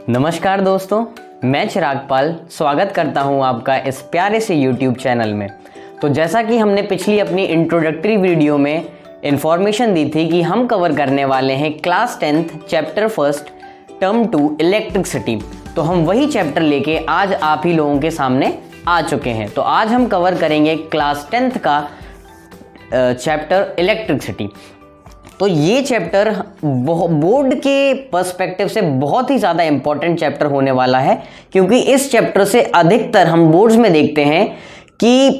नमस्कार दोस्तों, मैं चिराग पाल स्वागत करता हूं आपका इस प्यारे से YouTube चैनल में। तो जैसा कि हमने पिछली अपनी इंट्रोडक्टरी वीडियो में इंफॉर्मेशन दी थी कि हम कवर करने वाले हैं class 10th chapter 1 term 2 electricity. तो हम वही चैप्टर लेके आज आप ही लोगों के सामने आ चुके हैं। तो आज हम कवर करेंगे क्लास 10th का चैप्टर इलेक्ट्रिसिटी। तो ये चैप्टर बोर्ड के पर्सपेक्टिव से बहुत ही ज़्यादा इंपॉर्टेंट चैप्टर होने वाला है, क्योंकि इस चैप्टर से अधिकतर हम बोर्ड्स में देखते हैं कि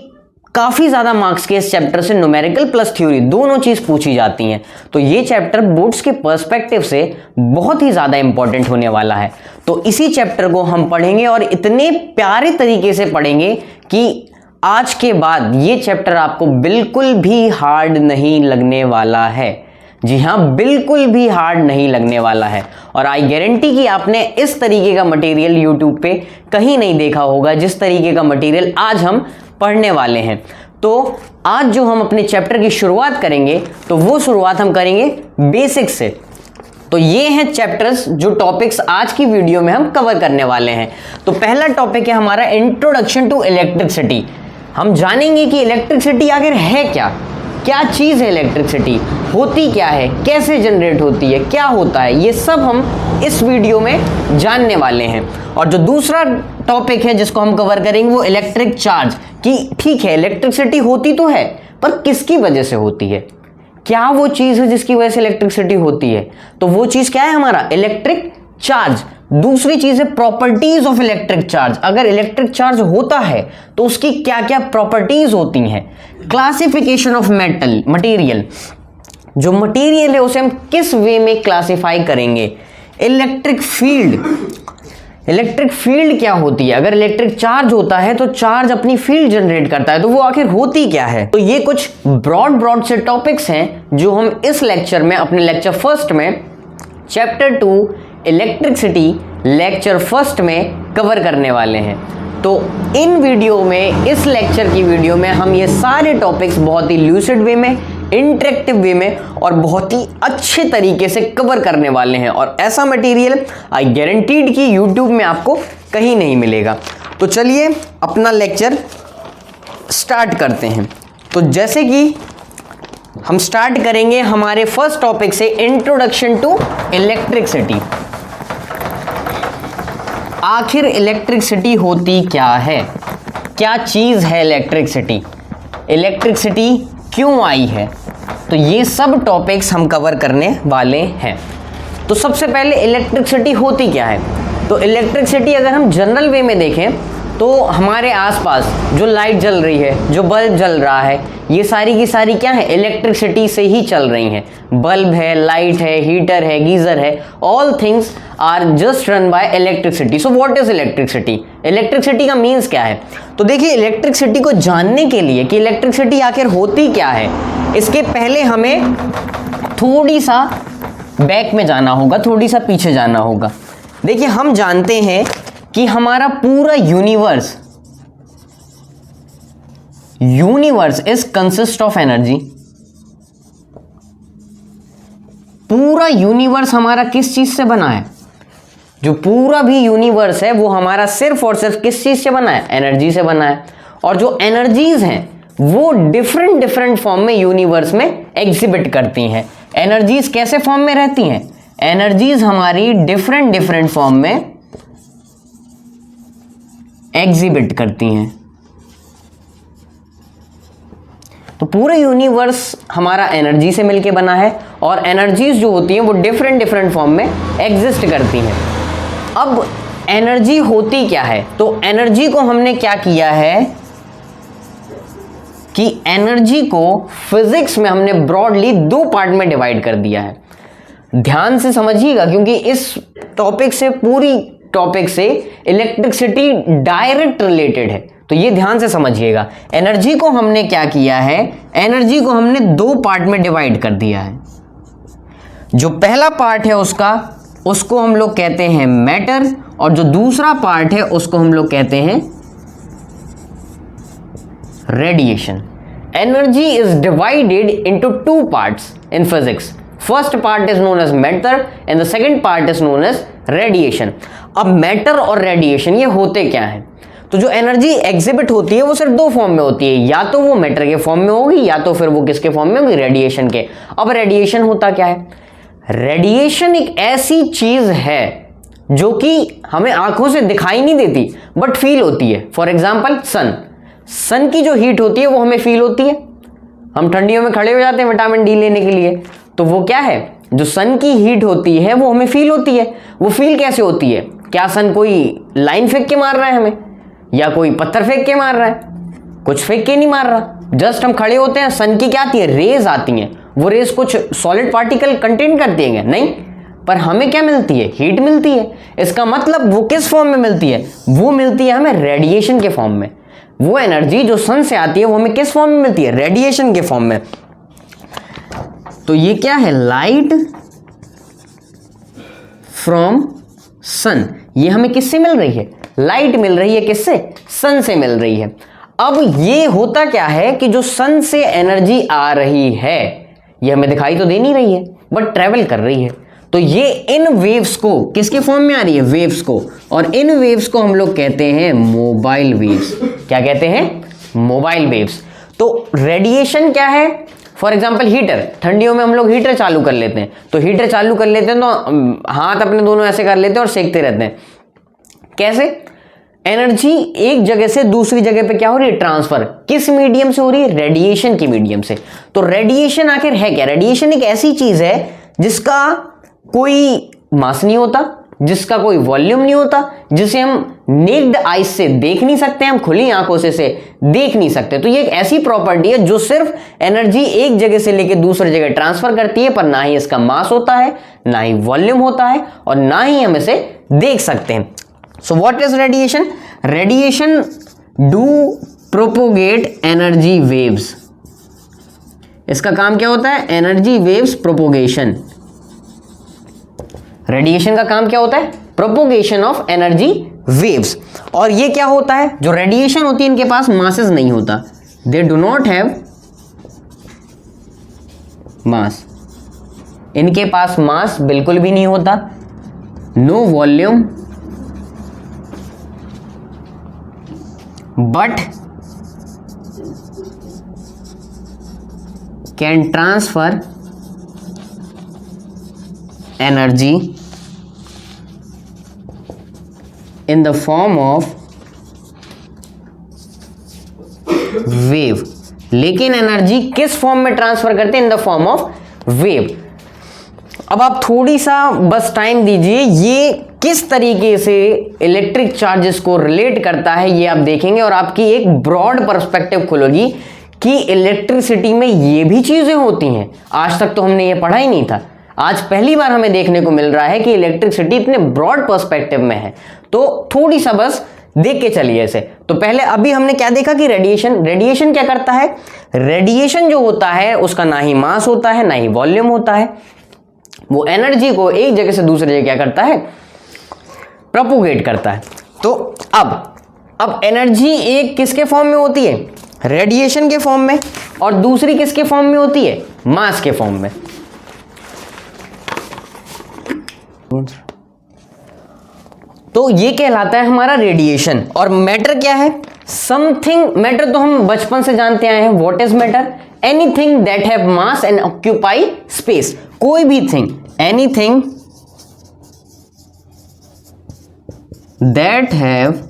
काफ़ी ज़्यादा मार्क्स के इस चैप्टर से न्यूमेरिकल प्लस थ्योरी दोनों चीज़ पूछी जाती हैं। तो ये चैप्टर बोर्ड्स के पर्सपेक्टिव से बहुत ही ज़्यादा इंपॉर्टेंट होने वाला है। तो इसी चैप्टर को हम पढ़ेंगे और इतने प्यारे तरीके से पढ़ेंगे कि आज के बाद ये चैप्टर आपको बिल्कुल भी हार्ड नहीं लगने वाला है। जी हाँ, बिल्कुल भी हार्ड नहीं लगने वाला है। और आई गारंटी कि आपने इस तरीके का मटेरियल यूट्यूब पे कहीं नहीं देखा होगा जिस तरीके का मटेरियल आज हम पढ़ने वाले हैं। तो आज जो हम अपने चैप्टर की शुरुआत करेंगे तो वो शुरुआत हम करेंगे बेसिक्स से। तो ये हैं चैप्टर्स जो टॉपिक्स आज की वीडियो में हम कवर करने वाले हैं। तो पहला टॉपिक है हमारा इंट्रोडक्शन टू इलेक्ट्रिसिटी। हम जानेंगे कि इलेक्ट्रिसिटी आखिर है क्या चीज़ है, इलेक्ट्रिसिटी होती क्या है, कैसे जनरेट होती है, क्या होता है, ये सब हम इस वीडियो में जानने वाले हैं। और जो दूसरा टॉपिक है जिसको हम कवर करेंगे वो इलेक्ट्रिक चार्ज। कि ठीक है, इलेक्ट्रिसिटी होती तो है, पर किसकी वजह से होती है, क्या वो चीज़ है जिसकी वजह से इलेक्ट्रिसिटी होती है। तो वो चीज़ क्या है, हमारा इलेक्ट्रिक चार्ज। दूसरी चीज है प्रॉपर्टीज ऑफ इलेक्ट्रिक चार्ज। अगर इलेक्ट्रिक चार्ज होता है तो उसकी क्या क्या प्रॉपर्टीज होती हैं। क्लासिफिकेशन ऑफ मटेरियल, जो मटेरियल है उसे हम किस वे में क्लासिफाई करेंगे। इलेक्ट्रिक फील्ड क्या होती है। अगर इलेक्ट्रिक चार्ज होता है तो चार्ज अपनी फील्ड जनरेट करता है, तो वो आखिर होती क्या है। तो ये कुछ ब्रॉड से टॉपिक्स हैं जो हम इस लेक्चर में, अपने लेक्चर फर्स्ट में चैप्टर 2 इलेक्ट्रिसिटी लेक्चर फर्स्ट में कवर करने वाले हैं। तो इन वीडियो में, इस लेक्चर की वीडियो में हम ये सारे टॉपिक्स बहुत ही ल्यूसिड वे में, इंटरेक्टिव वे में और बहुत ही अच्छे तरीके से कवर करने वाले हैं। और ऐसा मटेरियल आई गारंटीड कि यूट्यूब में आपको कहीं नहीं मिलेगा। तो चलिए अपना लेक्चर स्टार्ट करते हैं। तो जैसे कि हम स्टार्ट करेंगे हमारे फर्स्ट टॉपिक से, इंट्रोडक्शन टू इलेक्ट्रिसिटी। आखिर इलेक्ट्रिसिटी होती क्या है, क्या चीज़ है इलेक्ट्रिसिटी, इलेक्ट्रिसिटी क्यों आई है। तो ये सब टॉपिक्स हम कवर करने वाले हैं। तो सबसे पहले इलेक्ट्रिसिटी होती क्या है। तो इलेक्ट्रिसिटी अगर हम जनरल वे में देखें तो हमारे आसपास जो लाइट जल रही है, जो बल्ब जल रहा है, ये सारी की सारी क्या है, इलेक्ट्रिसिटी से ही चल रही हैं। बल्ब है, लाइट है, हीटर है, गीजर है, all things are just run by electricity. So what is electricity, electricity का मीन्स क्या है। तो देखिए, इलेक्ट्रिसिटी को जानने के लिए कि इलेक्ट्रिसिटी आखिर होती क्या है, इसके पहले हमें थोड़ी सा बैक में जाना होगा, थोड़ी सा पीछे जाना होगा। देखिए, हम जानते हैं कि हमारा पूरा universe is consist of energy. पूरा यूनिवर्स हमारा किस चीज से बना है, जो पूरा भी यूनिवर्स है वो हमारा सिर्फ और सिर्फ किस चीज से बना है, एनर्जी से बना है। और जो एनर्जीज हैं वो डिफरेंट फॉर्म में यूनिवर्स में एग्जिबिट करती हैं। एनर्जीज कैसे फॉर्म में रहती हैं, एनर्जीज हमारी डिफरेंट फॉर्म में एग्जिबिट करती हैं। तो पूरा यूनिवर्स हमारा एनर्जी से मिलके बना है और एनर्जीज जो होती हैं वो डिफरेंट फॉर्म में एग्जिस्ट करती हैं। अब एनर्जी होती क्या है, तो एनर्जी को हमने क्या किया है कि एनर्जी को फिजिक्स में हमने ब्रॉडली 2 पार्ट में डिवाइड कर दिया है। ध्यान से समझिएगा, क्योंकि इस टॉपिक से, पूरी टॉपिक से इलेक्ट्रिसिटी डायरेक्ट रिलेटेड है। तो ये ध्यान से समझिएगा। एनर्जी को हमने क्या किया है, एनर्जी को हमने 2 पार्ट में डिवाइड कर दिया है। जो पहला पार्ट है उसको हम लोग कहते हैं मैटर, और जो दूसरा पार्ट है उसको हम लोग कहते हैं radiation. Energy is divided into 2 parts in physics. First part is known as matter and the second part is known as radiation. अब मैटर और रेडिएशन ये होते क्या है? तो जो एनर्जी एग्जिबिट होती है वो सिर्फ दो फॉर्म में होती है, या तो वो मैटर के फॉर्म में होगी या तो फिर वो किसके फॉर्म में होगी? रेडिएशन के। अब रेडिएशन होता क्या है? रेडिएशन एक ऐसी चीज है जो कि हमें आंखों से दिखाई नहीं देती बट फील होती है। फॉर एग्जाम्पल सन की जो हीट होती है वो हमें फील होती है। हम ठंडियों में खड़े हो जाते हैं विटामिन डी लेने के लिए, तो वो क्या है? जो सन की हीट होती है वो हमें फील होती है। वो फील कैसे होती है? क्या सन कोई लाइन फेंक के मार रहा है हमें, या कोई पत्थर फेंक के मार रहा है? कुछ फेंक के नहीं मार रहा, जस्ट हम खड़े होते हैं, सन की क्या आती है? रेज आती हैं। वो रेज कुछ सॉलिड पार्टिकल कंटेन करती है नहीं, पर हमें क्या मिलती है? हीट मिलती है। इसका मतलब वो किस फॉर्म में मिलती है? वो मिलती है हमें रेडिएशन के फॉर्म में। वो एनर्जी जो सन से आती है वो हमें किस फॉर्म में मिलती है? रेडिएशन के फॉर्म में। तो ये क्या है? Light from sun. ये हमें किससे मिल रही है? लाइट मिल रही है किससे? सन से मिल रही है। अब ये होता क्या है कि जो सन से एनर्जी आ रही है ये हमें दिखाई तो दे नहीं रही है बट ट्रेवल कर रही है। तो ये इन वेव्स को किसके फॉर्म में आ रही है? वेव्स को। और इन वेव्स को हम लोग कहते हैं मोबाइल वेव्स। क्या कहते हैं? Mobile waves. तो रेडिएशन क्या है? फॉर एग्जाम्पल हीटर, ठंडियों में हम लोग हीटर चालू कर लेते हैं, तो हीटर चालू कर लेते हैं तो हाथ अपने दोनों ऐसे कर लेते हैं और सेकते रहते हैं। कैसे? एनर्जी एक जगह से दूसरी जगह पे क्या हो रही है? ट्रांसफर। किस मीडियम से हो रही है? रेडिएशन की मीडियम से। तो रेडिएशन आखिर है क्या? रेडिएशन एक ऐसी चीज है जिसका कोई मास नहीं होता, जिसका कोई वॉल्यूम नहीं होता, जिसे हम नेक्ड आइज से देख नहीं सकते, हम खुली आंखों से देख नहीं सकते। तो ये एक ऐसी प्रॉपर्टी है जो सिर्फ एनर्जी एक जगह से लेकर दूसरी जगह ट्रांसफर करती है, पर ना ही इसका मास होता है, ना ही वॉल्यूम होता है, और ना ही हम इसे देख सकते हैं। सो what is radiation? Radiation do propagate energy waves. इसका काम क्या होता है? Energy waves propagation. रेडिएशन का काम क्या होता है? Propagation of energy waves. और ये क्या होता है? जो रेडिएशन होती है इनके पास मासेस नहीं होता, they do not have mass. इनके पास मास बिल्कुल भी नहीं होता, no volume, but can transfer energy in the form of wave। लेकिन एनर्जी किस फॉर्म में ट्रांसफर करते हैं? In the form of wave. अब आप थोड़ी सा बस टाइम दीजिए, ये किस तरीके से इलेक्ट्रिक चार्जेस को रिलेट करता है ये आप देखेंगे और आपकी एक ब्रॉड पर्सपेक्टिव खुलेगी कि इलेक्ट्रिसिटी में ये भी चीजें होती हैं। आज तक तो हमने ये पढ़ा ही नहीं था, आज पहली बार हमें देखने को मिल रहा है कि इलेक्ट्रिसिटी इतने ब्रॉड पर्सपेक्टिव में है। तो थोड़ी सा बस देख के चलिए इसे। तो पहले अभी हमने क्या देखा कि रेडिएशन क्या करता है? रेडिएशन जो होता है उसका ना ही मास होता है ना ही वॉल्यूम होता है, वो एनर्जी को एक जगह से दूसरी जगह क्या करता है? प्रोपोगेट करता है। तो अब एनर्जी एक किसके फॉर्म में होती है? रेडिएशन के फॉर्म में, और दूसरी किसके फॉर्म में होती है? मास के फॉर्म में। तो ये कहलाता है हमारा रेडिएशन। और मैटर क्या है? समथिंग। मैटर तो हम बचपन से जानते आए हैं। What is matter? Anything that have mass and occupy space. कोई भी thing, anything that have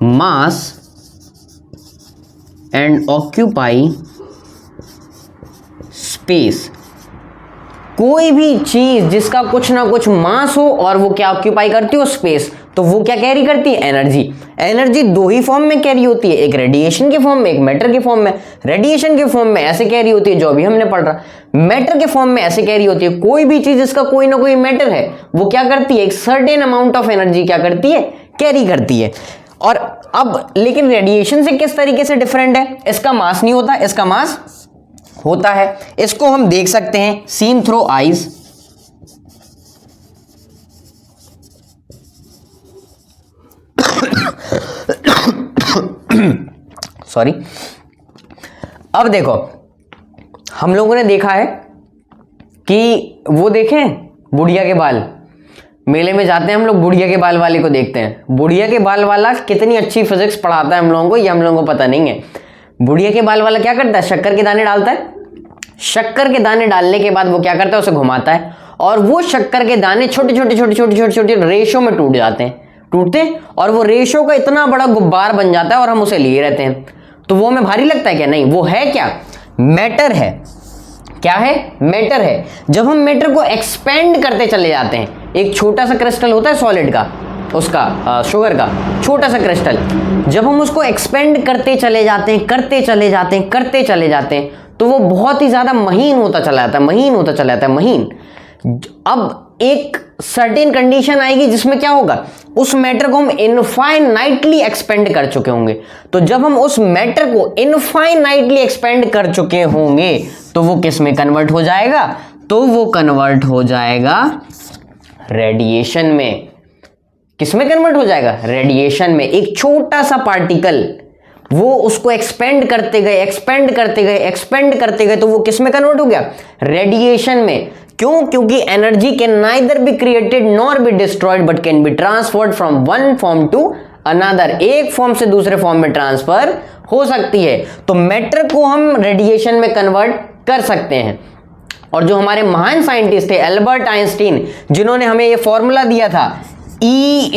mass and occupy space. कोई भी चीज जिसका कुछ ना कुछ मास हो और वो क्या ऑक्यूपाई करती हो? स्पेस। तो वो क्या कैरी करती है? एनर्जी। एनर्जी दो ही फॉर्म में कैरी होती है, एक रेडिएशन के फॉर्म में, एक मैटर के फॉर्म में। रेडिएशन के फॉर्म में ऐसे कैरी होती है जो अभी हमने पढ़ रहा, मैटर के फॉर्म में ऐसे कैरी होती है। कोई भी चीज जिसका कोई ना कोई मैटर है वो क्या करती है? एक सर्टेन अमाउंट ऑफ एनर्जी क्या करती है? कैरी करती है। और अब लेकिन रेडिएशन से किस तरीके से डिफरेंट है? इसका मास नहीं होता, इसका मास होता है। इसको हम देख सकते हैं सीन थ्रू आईज। सॉरी। अब देखो, हम लोगों ने देखा है कि वो देखें बुढ़िया के बाल, मेले में जाते हैं हम लोग, बुढ़िया के बाल वाले को देखते हैं। बुढ़िया के बाल वाला कितनी अच्छी फिजिक्स पढ़ाता है हम लोगों को, ये हम लोगों को पता नहीं है। बुढ़िया के बाल वाला क्या करता है, शक्कर के दाने डालता है। शक्कर के दाने डालने के बाद वो क्या करता है, उसे घुमाता है और वो शक्कर के दाने छोटे छोटे छोटे छोटे छोटे छोटे रेशो में टूट जाते हैं, टूटते हैं और वो रेशो का इतना बड़ा गुब्बार बन जाता है और हम उसे लिए रहते हैं। तो वो हमें भारी लगता है क्या? नहीं, वो है क्या? मैटर है। क्या है? मैटर है। जब हम मैटर को एक्सपेंड करते चले जाते हैं, एक छोटा सा क्रिस्टल होता है सॉलिड का, उसका शुगर का छोटा सा क्रिस्टल, जब हम उसको एक्सपेंड करते चले जाते हैं, करते चले जाते हैं, करते चले जाते हैं, तो वो बहुत ही ज्यादा महीन होता चला जाता है, महीन होता चला जाता है, महीन। अब एक सर्टेन कंडीशन आएगी जिसमें क्या होगा, उस मैटर को हम इनफाइनाइटली एक्सपेंड कर चुके होंगे। तो जब हम उस मैटर को इनफाइनाइटली एक्सपेंड कर चुके होंगे तो वो किस में कन्वर्ट हो जाएगा? तो वो कन्वर्ट हो जाएगा रेडिएशन में। किस में कन्वर्ट हो जाएगा? रेडिएशन में। एक छोटा सा पार्टिकल, वो उसको एक्सपेंड करते गए, एक्सपेंड करते गए, एक्सपेंड करते गए, तो वो किस में कन्वर्ट हो गया? रेडिएशन में। क्यों? क्योंकि energy can neither be created nor be destroyed but can be transferred from one form to another. एक फॉर्म से दूसरे फॉर्म में ट्रांसफर हो सकती है। तो मैटर को हम रेडिएशन में कन्वर्ट कर सकते हैं। और जो हमारे महान साइंटिस्ट थे एल्बर्ट आइंस्टीन, जिन्होंने हमें ये फॉर्मूला दिया था E =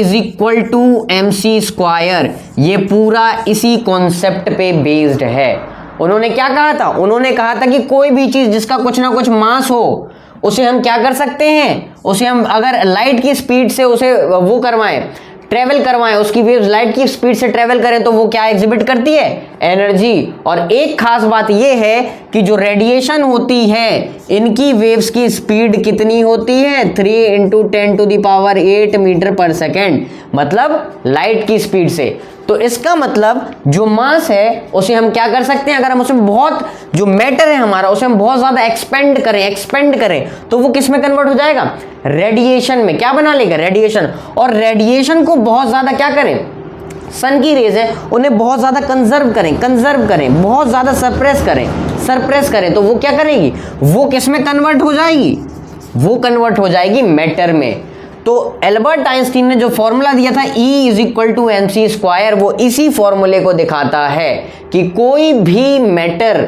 mc², ये पूरा इसी कॉन्सेप्ट पे बेस्ड है। उन्होंने क्या कहा था? उन्होंने कहा था कि कोई भी चीज जिसका कुछ ना कुछ मास हो, उसे हम क्या कर सकते हैं, उसे हम अगर लाइट की स्पीड से उसे वो करवाएं, ट्रेवल करवाएं, उसकी वेव्स लाइट की स्पीड से ट्रेवल करें, तो वो क्या एग्जिबिट करती है? एनर्जी। और एक खास बात यह है कि जो रेडिएशन होती है, इनकी वेव्स की स्पीड कितनी होती है? 3 × 10⁸ मीटर पर सेकेंड, मतलब लाइट की स्पीड से। तो इसका मतलब जो मास है उसे हम क्या कर सकते हैं, अगर हम उसे बहुत, जो मैटर है हमारा, उसे हम बहुत ज्यादा एक्सपेंड करें तो वो किस में कन्वर्ट हो जाएगा? रेडिएशन में। क्या बना लेगा? रेडिएशन। और रेडिएशन को बहुत ज्यादा क्या करें, सन की रेज है, उन्हें बहुत ज्यादा कंजर्व करें, बहुत ज्यादा सरप्रेस करें, तो वो क्या करेगी? वो किस में कन्वर्ट हो जाएगी? वो कन्वर्ट हो जाएगी मैटर में। तो एल्बर्ट आइंस्टीन ने जो फॉर्मूला दिया था E = mc², वो इसी फॉर्मूले को दिखाता है कि कोई भी मैटर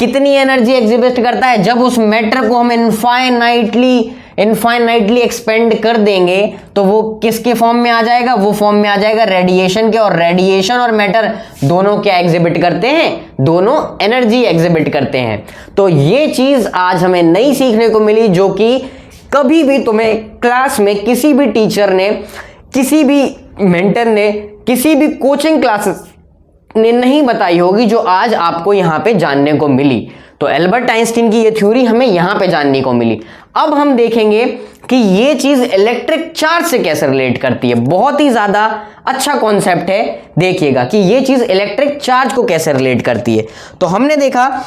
कितनी एनर्जी एग्जिबिट करता है। जब उस मैटर को हम इनफाइनाइटली एक्सपेंड कर देंगे तो वो किसके फॉर्म में आ जाएगा? वो फॉर्म में आ जाएगा रेडिएशन के। और रेडिएशन और मैटर दोनों क्या एग्जिबिट करते हैं? दोनों एनर्जी एग्जिबिट करते हैं। तो ये चीज आज हमें नई सीखने को मिली, जो कि कभी भी तुम्हें क्लास में किसी भी टीचर ने, किसी भी मेंटर ने, किसी भी कोचिंग क्लासेस ने नहीं बताई होगी, जो आज आपको यहां पे जानने को मिली। तो एल्बर्ट आइंस्टीन की ये थ्योरी हमें यहां पे जानने को मिली। अब हम देखेंगे कि ये चीज इलेक्ट्रिक चार्ज से कैसे रिलेट करती है। बहुत ही ज्यादा अच्छा कॉन्सेप्ट है, देखिएगा कि ये चीज इलेक्ट्रिक चार्ज को कैसे रिलेट करती है। तो हमने देखा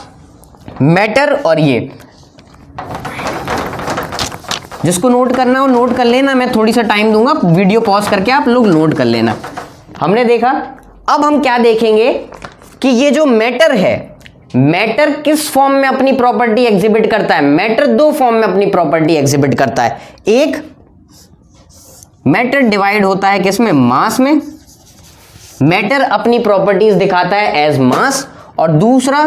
मैटर, और ये जिसको नोट करना हो नोट कर लेना, मैं थोड़ी सा टाइम दूंगा, वीडियो पॉज करके आप लोग नोट कर लेना। हमने देखा। अब हम क्या देखेंगे कि ये जो मैटर है, मैटर किस फॉर्म में अपनी प्रॉपर्टी एग्जिबिट करता है। मैटर दो फॉर्म में अपनी प्रॉपर्टी एग्जिबिट करता है। एक, मैटर डिवाइड होता है किस में? मास में। मैटर अपनी प्रॉपर्टीज दिखाता है एज मास, और दूसरा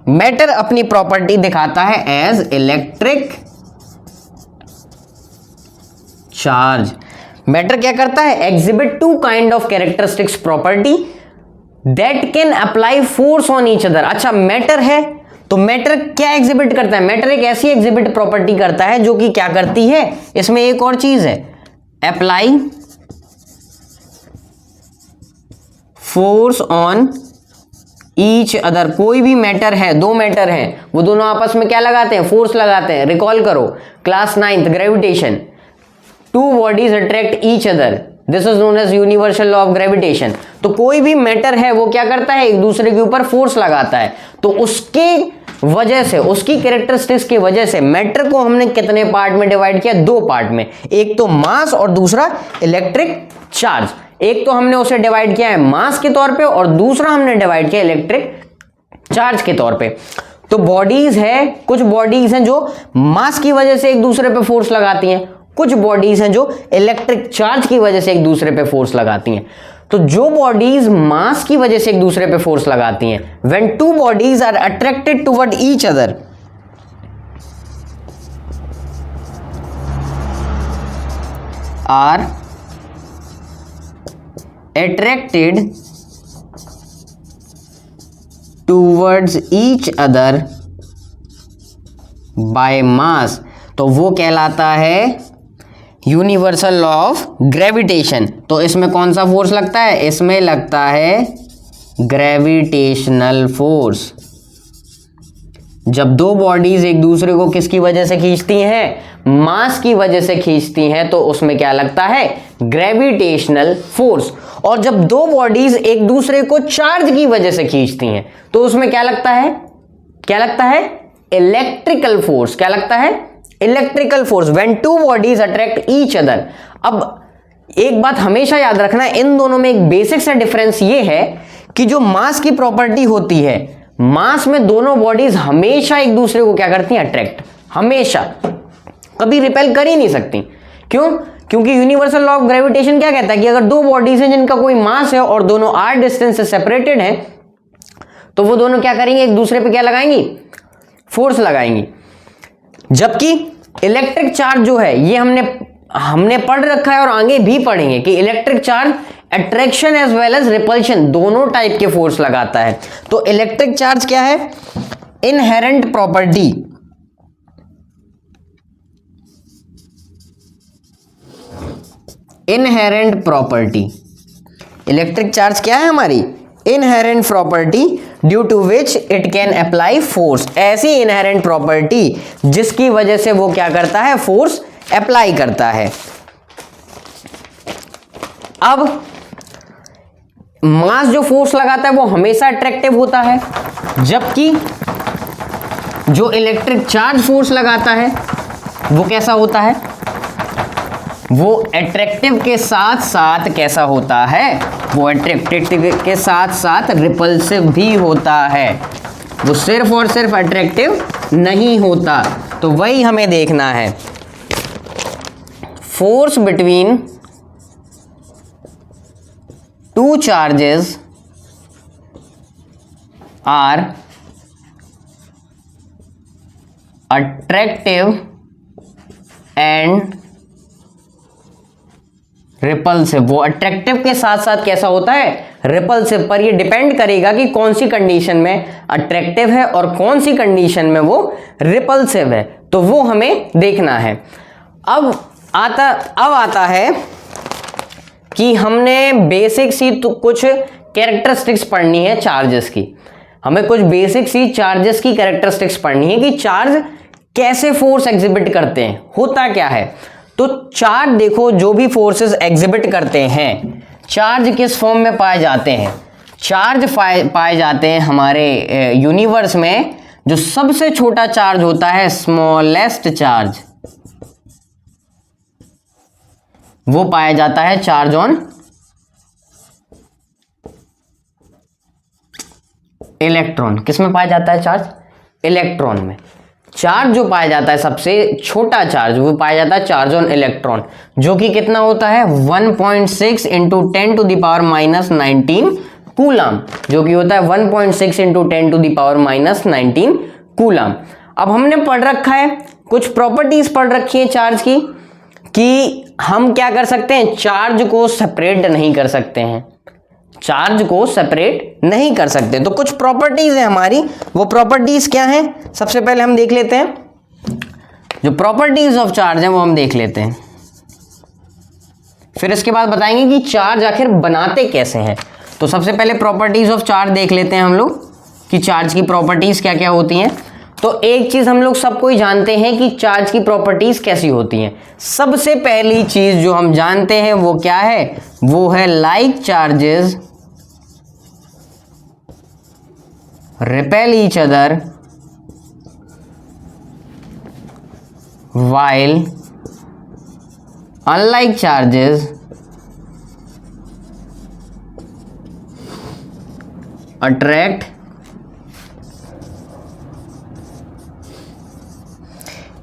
मैटर अपनी प्रॉपर्टी दिखाता है एज इलेक्ट्रिक चार्ज। मैटर क्या करता है? Exhibit two kind of characteristics property that can apply force on each other. अच्छा, मैटर है तो मैटर क्या एग्जिबिट करता है? मैटर एक ऐसी एग्जिबिट प्रॉपर्टी करता है जो कि क्या करती है, इसमें एक और चीज है, apply force on each other. कोई भी मैटर है, दो मैटर हैं, वो दोनों आपस में क्या लगाते हैं? फोर्स लगाते हैं। रिकॉल करो class 9th gravitation. Two bodies attract each other, this is known as universal law of gravitation. तो कोई भी मैटर है वो क्या करता है? एक दूसरे के ऊपर फोर्स लगाता है। तो उसके वजह से, उसकी कैरेक्टरिस्टिक्स की वजह से मैटर को हमने कितने पार्ट में डिवाइड किया? दो पार्ट में। एक तो मास और दूसरा इलेक्ट्रिक चार्ज। एक तो हमने उसे डिवाइड किया है मास के तौर पे, और दूसरा हमने डिवाइड किया इलेक्ट्रिक चार्ज के तौर पे। तो बॉडीज है, कुछ बॉडीज हैं जो मास की वजह से एक दूसरे पे फोर्स लगाती हैं, कुछ बॉडीज हैं जो इलेक्ट्रिक चार्ज की वजह से एक दूसरे पे फोर्स लगाती हैं। तो जो बॉडीज मास की वजह से एक दूसरे पे फोर्स लगाती हैं, when two bodies are attracted toward each other, are attracted towards each other by mass, तो वो कहलाता है यूनिवर्सल लॉ ऑफ ग्रेविटेशन। तो इसमें कौन सा फोर्स लगता है? इसमें लगता है ग्रेविटेशनल फोर्स। जब दो बॉडीज एक दूसरे को किसकी वजह से खींचती हैं? मास की वजह से खींचती हैं, तो उसमें क्या लगता है? Gravitational force. और जब दो बॉडीज एक दूसरे को चार्ज की वजह से खींचती हैं, तो उसमें क्या लगता है? क्या लगता है? Electrical force. क्या लगता है? Electrical force. When two bodies attract each other. अब एक बात हमेशा याद रखना, इन दोनों में एक बेसिक सा डिफरेंस ये है कि जो मास की प्रॉपर्टी होती है, मास में दोनों बॉडीज हमेशा एक दूसरे को क्या करती हैं? अट्रैक्ट। हमेशा, कभी रिपेल कर ही नहीं सकती। क्यों? क्योंकि यूनिवर्सल लॉ ऑफ ग्रेविटेशन क्या कहता है कि अगर दो बॉडीज हैं जिनका कोई मास है और दोनों आर डिस्टेंस से सेपरेटेड हैं, तो वो दोनों क्या करेंगे? एक दूसरे पे क्या लगाएंगी? फोर्स लगाएंगी। जबकि इलेक्ट्रिक चार्ज जो है, ये हमने पढ़ रखा है और आगे भी पढ़ेंगे कि electric charge attraction as well as repulsion दोनों टाइप के फोर्स लगाता है। तो इलेक्ट्रिक चार्ज क्या है? Inherent property. Inherent property. Electric charge क्या है हमारी? Inherent property due to which it can apply force. ऐसी इनहेरेंट प्रॉपर्टी जिसकी वजह से वो क्या करता है? फोर्स अप्लाई करता है। अब मास जो फोर्स लगाता है वो हमेशा अट्रैक्टिव होता है, जबकि जो इलेक्ट्रिक चार्ज फोर्स लगाता है वो कैसा होता है? वो अट्रैक्टिव के साथ साथ कैसा होता है? वो अट्रैक्टिव के साथ साथ रिपल्सिव भी होता है। वो सिर्फ और सिर्फ अट्रैक्टिव नहीं होता। तो वही हमें देखना है। Force between two charges are attractive and repulsive. वो अट्रैक्टिव के साथ साथ कैसा होता है? रिपल्सिव। पर ये डिपेंड करेगा कि कौन सी कंडीशन में अट्रैक्टिव है और कौन सी कंडीशन में वो रिपल्सिव है, तो वो हमें देखना है। अब आता है कि हमने बेसिक सी तो कुछ कैरेक्टरिस्टिक्स पढ़नी है चार्जेस की। हमें कुछ बेसिक सी चार्जेस की कैरेक्टरिस्टिक्स पढ़नी है कि चार्ज कैसे फोर्स एग्जिबिट करते हैं, होता क्या है। तो चार्ज देखो, जो भी फोर्सेस एग्जिबिट करते हैं, चार्ज किस फॉर्म में पाए जाते हैं? चार्ज पाए जाते हैं हमारे यूनिवर्स में, जो सबसे छोटा चार्ज होता है स्मॉलेस्ट चार्ज, वो पाया जाता है चार्ज ऑन इलेक्ट्रॉन। किस में पाया जाता है चार्ज? इलेक्ट्रॉन में। चार्ज जो पाया जाता है सबसे छोटा चार्ज, वो पाया जाता है चार्ज ऑन इलेक्ट्रॉन, जो कि कितना होता है? 1.6 into 10 to the power minus 19 coulomb, जो कि होता है 1.6 into 10 to the power minus 19 coulomb. अब हमने पढ़ रखा है, कुछ प्रॉपर्टीज पढ़ रखी है चार्ज की, कि हम क्या कर सकते हैं? चार्ज को सेपरेट नहीं कर सकते हैं। चार्ज को सेपरेट नहीं कर सकते। तो कुछ प्रॉपर्टीज है हमारी, वो प्रॉपर्टीज क्या हैं? सबसे पहले हम देख लेते हैं जो प्रॉपर्टीज ऑफ चार्ज है, वो हम देख लेते हैं। फिर इसके बाद बताएंगे कि चार्ज आखिर बनाते कैसे हैं। तो सबसे पहले प्रॉपर्टीज ऑफ चार्ज देख लेते हैं हम लोग कि चार्ज की प्रॉपर्टीज क्या क्या होती हैं। तो एक चीज हम लोग सबको ही जानते हैं कि चार्ज की प्रॉपर्टीज कैसी होती हैं। सबसे पहली चीज जो हम जानते हैं वो क्या है? वो है like charges repel each other while unlike charges attract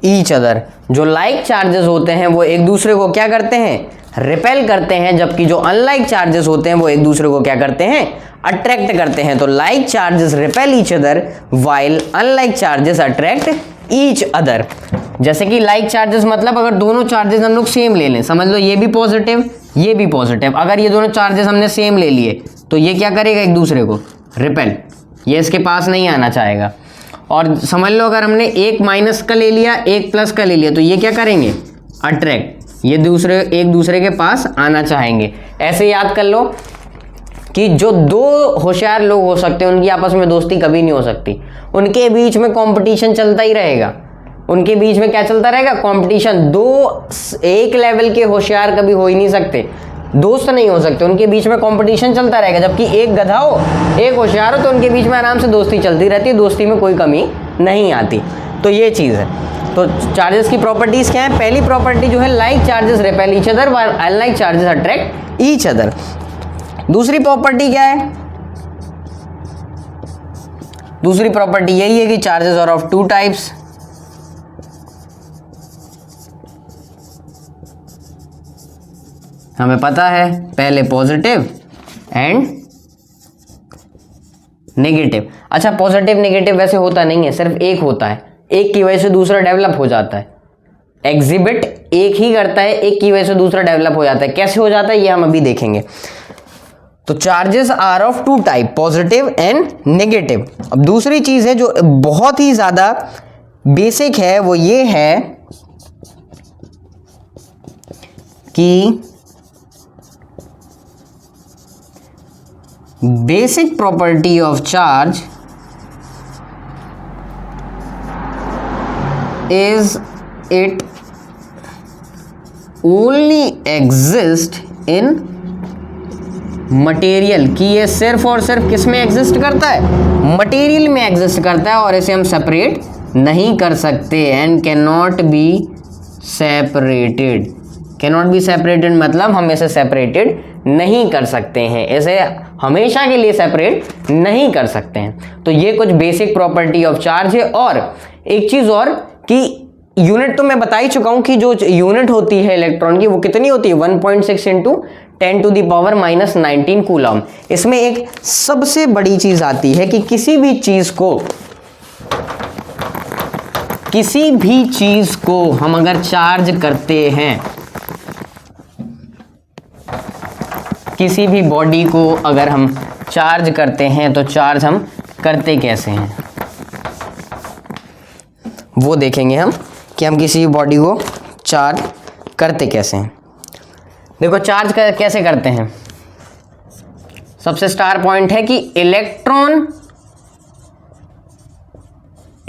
each other। जो लाइक चार्जेस होते हैं वो एक दूसरे को क्या करते हैं, रिपेल करते हैं, जबकि जो अनलाइक चार्जेस होते हैं वो एक दूसरे को क्या करते हैं, अट्रैक्ट करते हैं। तो like charges repel each other while unlike charges attract each other. जैसे कि लाइक चार्जेस मतलब अगर दोनों चार्जेस हम लोग सेम ले लें, समझ लो ये भी पॉजिटिव ये भी पॉजिटिव, अगर ये दोनों चार्जेस हमने सेम ले लिए तो ये क्या करेगा, एक दूसरे को रिपेल, ये इसके पास नहीं आना चाहेगा। और समझ लो अगर हमने एक माइनस का ले लिया एक प्लस का ले लिया तो ये क्या करेंगे, अट्रैक्ट, ये एक दूसरे के पास आना चाहेंगे। ऐसे याद कर लो कि जो दो होशियार लोग हो सकते हैं उनकी आपस में दोस्ती कभी नहीं हो सकती, उनके बीच में कंपटीशन चलता ही रहेगा। उनके बीच में क्या चलता रहेगा, कंपटीशन। दो एक लेवल के होशियार कभी हो ही नहीं सकते, दोस्त नहीं हो सकते, उनके बीच में कंपटीशन चलता रहेगा। जबकि एक गधा हो एक होशियार हो तो उनके बीच में आराम से दोस्ती चलती रहती है, दोस्ती में कोई कमी नहीं आती। तो ये चीज़ है। तो चार्जेस की प्रॉपर्टीज क्या है, पहली प्रॉपर्टी जो है like charges repel each other while unlike charges attract each other. दूसरी प्रॉपर्टी क्या है, दूसरी प्रॉपर्टी यही है कि charges are of two types. हमें पता है पहले पॉजिटिव एंड नेगेटिव। अच्छा पॉजिटिव नेगेटिव वैसे होता नहीं है, सिर्फ एक होता है, एक की वजह से दूसरा डेवलप हो जाता है। एग्जिबिट एक ही करता है, एक की वजह से दूसरा डेवलप हो जाता है। कैसे हो जाता है ये हम अभी देखेंगे। तो charges are of two type, positive and negative. अब दूसरी चीज है जो बहुत ही ज्यादा बेसिक है वो ये है कि basic property of charge is it only exist in material, कि ये सिर्फ और सिर्फ किस में एग्जिस्ट करता है, मटेरियल में एग्जिस्ट करता है, और इसे हम सेपरेट नहीं कर सकते। And can not be separated, can not be separated मतलब हम इसे सेपरेटेड नहीं कर सकते हैं, इसे हमेशा के लिए सेपरेट नहीं कर सकते हैं। तो ये कुछ बेसिक प्रॉपर्टी ऑफ चार्ज है। और एक चीज और कि यूनिट तो मैं बता ही चुका हूं कि जो यूनिट होती है इलेक्ट्रॉन की वो कितनी होती है, 1.6 इंटू 10⁻⁻19 कूलम। इसमें एक सबसे बड़ी चीज आती है कि किसी भी चीज को हम अगर चार्ज करते हैं, किसी भी बॉडी को अगर हम चार्ज करते हैं तो चार्ज हम करते कैसे हैं वो देखेंगे हम, कि हम किसी बॉडी को चार्ज करते कैसे हैं। देखो चार्ज कैसे करते हैं, सबसे स्टार पॉइंट है कि electron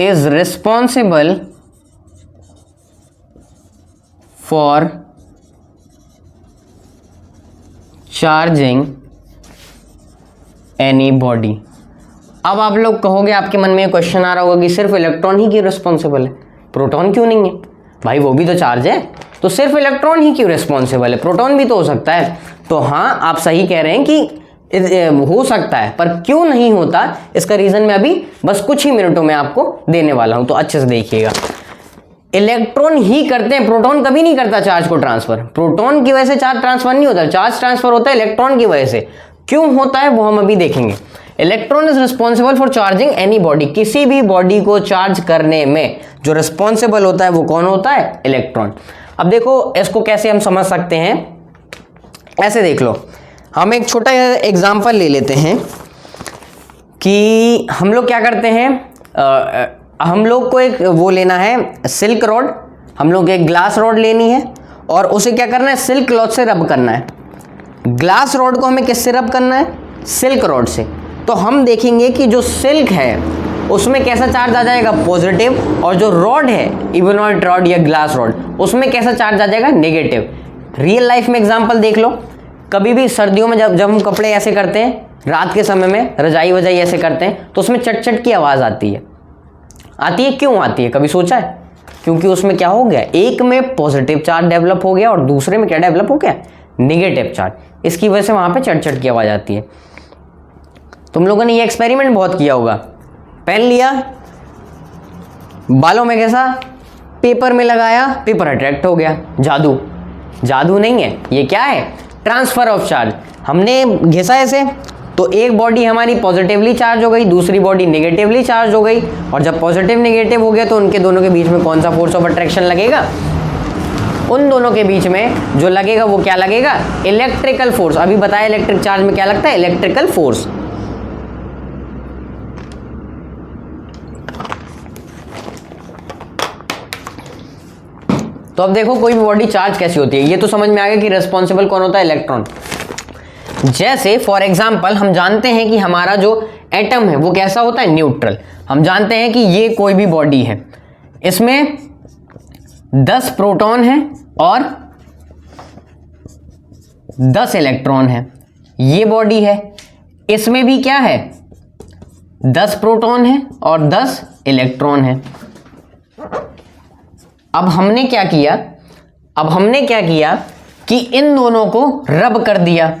is responsible for charging any body. अब आप लोग कहोगे, आपके मन में क्वेश्चन आ रहा होगा कि सिर्फ इलेक्ट्रॉन ही क्यों रिस्पॉन्सिबल है, प्रोटॉन क्यों नहीं है? भाई वो भी तो चार्ज है, तो सिर्फ इलेक्ट्रॉन ही क्यों रिस्पॉन्सिबल है, प्रोटॉन भी तो हो सकता है। तो हाँ आप सही कह रहे हैं कि हो सकता है, पर क्यों नहीं होता इसका रीजन मैं अभी बस कुछ ही मिनटों में आपको देने वाला हूं, तो अच्छे से देखिएगा। इलेक्ट्रॉन ही करते हैं, प्रोटॉन कभी नहीं करता चार्ज को ट्रांसफर। प्रोटॉन की वजह से चार्ज ट्रांसफर नहीं होता, चार्ज ट्रांसफर होता है इलेक्ट्रॉन की वजह से। क्यों होता है वो हम अभी देखेंगे। Electron is responsible for charging any body, किसी भी बॉडी को चार्ज करने में जो रिस्पॉन्सिबल होता है वो कौन होता है, इलेक्ट्रॉन। अब देखो इसको कैसे हम समझ सकते हैं, ऐसे देख लो, हम एक छोटा एग्जांपल ले लेते हैं कि हम लोग क्या करते हैं, हम लोग को एक वो लेना है सिल्क रॉड, हम लोग एक ग्लास रॉड लेनी है और उसे क्या करना है, सिल्क क्लॉथ से रब करना है। ग्लास रॉड को हमें किससे रब करना है, सिल्क रॉड से। तो हम देखेंगे कि जो सिल्क है उसमें कैसा चार्ज आ जाएगा, पॉजिटिव, और जो रॉड है इबोनॉइड रॉड या ग्लास रॉड उसमें कैसा चार्ज आ जाएगा, नेगेटिव। रियल लाइफ में एग्जांपल देख लो, कभी भी सर्दियों में जब हम कपड़े ऐसे करते हैं, रात के समय में रजाई वजाई ऐसे करते हैं तो उसमें चट चट की आवाज़ आती है। क्यों आती है, कभी सोचा है? क्योंकि उसमें क्या हो गया, एक में पॉजिटिव चार्ज डेवलप हो गया और दूसरे में क्या डेवलप हो गया, नेगेटिव चार्ज। इसकी वजह से वहां पे चट चट की आवाज़ आती है। तुम लोगों ने ये एक्सपेरिमेंट बहुत किया होगा, पेन लिया, बालों में कैसा पेपर में लगाया, पेपर अट्रैक्ट हो गया। जादू, जादू नहीं है, ये क्या है? Transfer of charge. हमने घिसा ऐसे तो एक बॉडी हमारी पॉजिटिवली चार्ज हो गई, दूसरी बॉडी नेगेटिवली चार्ज हो गई, और जब पॉजिटिव नेगेटिव हो गया तो उनके दोनों के बीच में कौन सा फोर्स ऑफ अट्रैक्शन लगेगा? उन दोनों के बीच में जो लगेगा वो क्या लगेगा? Electrical force. अभी बताया इलेक्ट्रिक चार्ज में क्या लगता है? Electrical force. तो अब देखो कोई भी बॉडी चार्ज कैसी होती है, ये तो समझ में आ गया कि रिस्पॉन्सिबल कौन होता है? इलेक्ट्रॉन। जैसे फॉर एग्जांपल हम जानते हैं कि हमारा जो एटम है वो कैसा होता है? न्यूट्रल। हम जानते हैं कि ये कोई भी बॉडी है, इसमें 10 प्रोटॉन है और 10 इलेक्ट्रॉन है। ये बॉडी है, इसमें भी क्या है? 10 प्रोटॉन है और 10 इलेक्ट्रॉन है। अब हमने क्या किया? कि इन दोनों को रब कर दिया।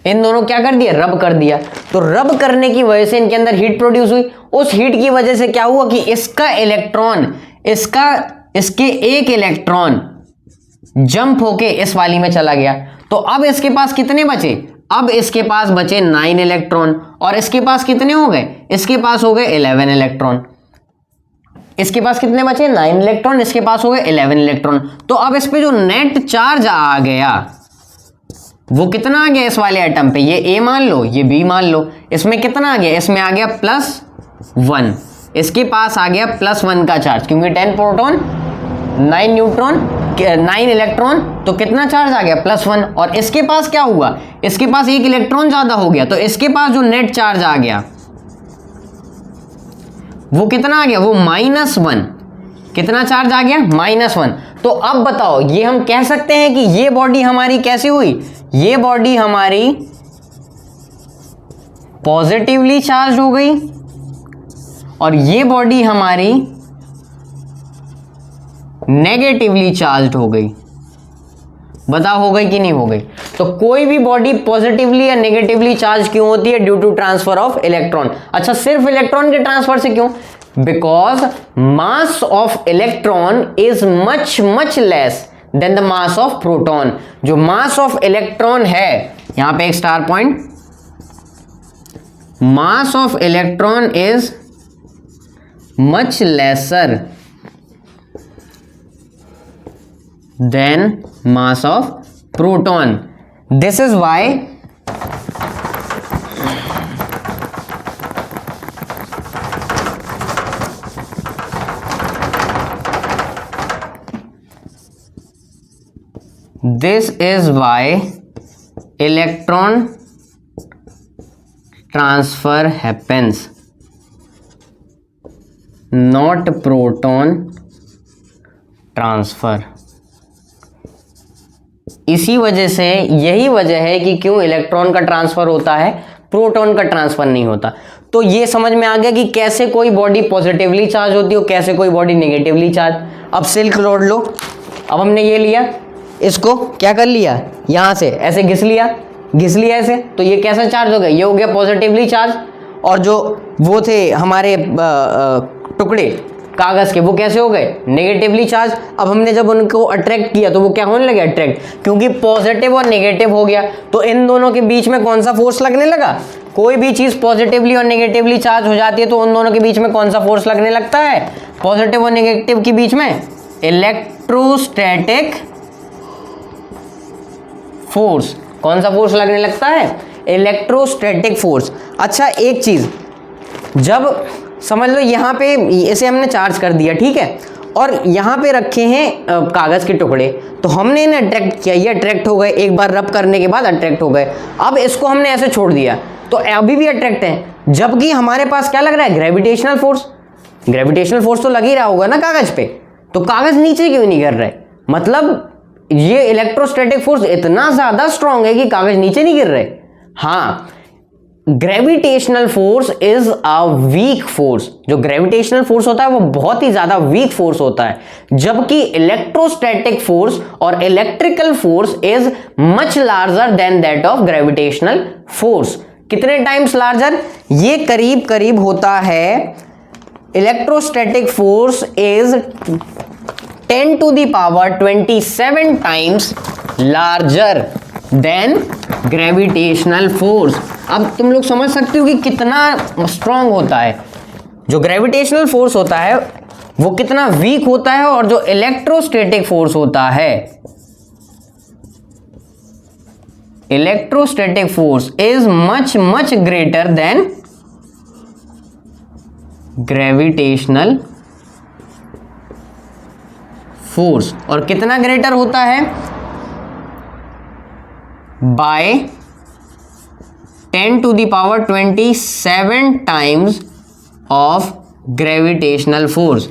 इन दोनों क्या कर दिया? रब कर दिया। तो रब करने की वजह से इनके अंदर हीट प्रोड्यूस हुई। उस हीट की वजह से क्या हुआ कि इसका इलेक्ट्रॉन, इसके एक इलेक्ट्रॉन जंप होके इस वाली में चला गया। तो अब इसके पास कितने बचे? अब इसके पास बचे 9 इलेक्ट्रॉन, और इसके पास कितने हो गए? इसके पास हो गए 11 इलेक्ट्रॉन। इसके पास कितने बचे? 9 इलेक्ट्रॉन, इसके पास हो गए 11 इलेक्ट्रॉन। तो अब इस पे जो नेट चार्ज आ गया वो कितना आ गया? इस वाले एटम पे ये A मान लो, ये B मान लो, इसमें कितना आ गया? इसमें आ गया +1। इसके पास आ गया +1 का चार्ज, क्योंकि 10 प्रोटॉन 9 न्यूट्रॉन 9 इलेक्ट्रॉन, तो कितना चार्ज आ गया? +1। और इसके पास क्या हुआ? इसके पास एक इलेक्ट्रॉन ज्यादा हो गया, तो इसके पास जो नेट चार्ज आ गया वो कितना आ गया? वो -1। कितना चार्ज आ गया? -1। तो अब बताओ, ये हम कह सकते हैं कि ये बॉडी हमारी कैसी हुई? ये बॉडी हमारी पॉजिटिवली चार्ज हो गई और ये बॉडी हमारी नेगेटिवली चार्ज हो गई। बताओ हो गई कि नहीं हो गई? तो कोई भी बॉडी पॉजिटिवली या नेगेटिवली चार्ज क्यों होती है? Due to transfer of electron. अच्छा, सिर्फ इलेक्ट्रॉन के ट्रांसफर से क्यों? Because mass of electron is much less than the mass of proton. जो मास ऑफ इलेक्ट्रॉन है, यहां पे एक star point, mass of electron is much lesser than mass of proton. This is why electron transfer happens, not proton transfer. इसी वजह से, यही वजह है कि क्यों इलेक्ट्रॉन का ट्रांसफर होता है, प्रोटॉन का ट्रांसफर नहीं होता। तो ये समझ में आ गया कि कैसे कोई बॉडी पॉजिटिवली चार्ज होती है और कैसे कोई बॉडी नेगेटिवली चार्ज। अब सिल्क रोड लो। अब हमने ये लिया, इसको क्या कर लिया? यहां से ऐसे घिस लिया ऐसे, तो ये कैसा चार्ज हो गया? ये हो गया पॉजिटिवली चार्ज। और जो वो थे हमारे टुकड़े कागज के, वो कैसे हो गए? Negatively charge. अब हमने जब उनको अट्रैक्ट किया तो वो क्या होने लगे? अट्रैक्ट, क्योंकि पॉजिटिव और नेगेटिव हो गया। तो इन दोनों के बीच में कौन सा फोर्स लगने लगा? कोई भी चीज पॉजिटिवली और नेगेटिवली चार्ज हो जाती है तो उन दोनों के बीच में कौन सा फोर्स लगने लगता है? पॉजिटिव और नेगेटिव के बीच में इलेक्ट्रोस्टैटिक फोर्स। कौन सा फोर्स लगने लगता है? Electrostatic force. अच्छा, एक चीज, जब समझ लो यहां पे इसे हमने चार्ज कर दिया, ठीक है, और यहां पे रखे हैं कागज के टुकड़े, तो हमने इन्हें अट्रैक्ट किया, ये अट्रैक्ट हो गए, एक बार रब करने के बाद अट्रैक्ट हो गए। अब इसको हमने ऐसे छोड़ दिया तो अभी भी अट्रैक्ट है, जबकि हमारे पास क्या लग रहा है? Gravitational force. ग्रेविटेशनल फोर्स तो लग ही रहा होगा ना कागज पे, तो कागज नीचे क्यों नहीं गिर रहे? मतलब ये इलेक्ट्रोस्टैटिक फोर्स इतना ज्यादा स्ट्रांग है कि कागज नीचे नहीं गिर रहे। हाँ, gravitational force is a weak force. जो ग्रेविटेशनल फोर्स होता है वो बहुत ही ज्यादा वीक फोर्स होता है, जबकि इलेक्ट्रोस्टैटिक फोर्स और electrical force is much larger than that of gravitational force. कितने टाइम्स लार्जर? ये करीब करीब होता है electrostatic force is 10 to the power 27 times larger than gravitational force। अब तुम लोग समझ सकते हो कि कितना स्ट्रांग होता है। जो ग्रेविटेशनल फोर्स होता है वो कितना वीक होता है, और जो इलेक्ट्रोस्टैटिक फोर्स होता है, electrostatic force is much much greater than gravitational force. और कितना ग्रेटर होता है? By 10 to the power 27 times of gravitational force,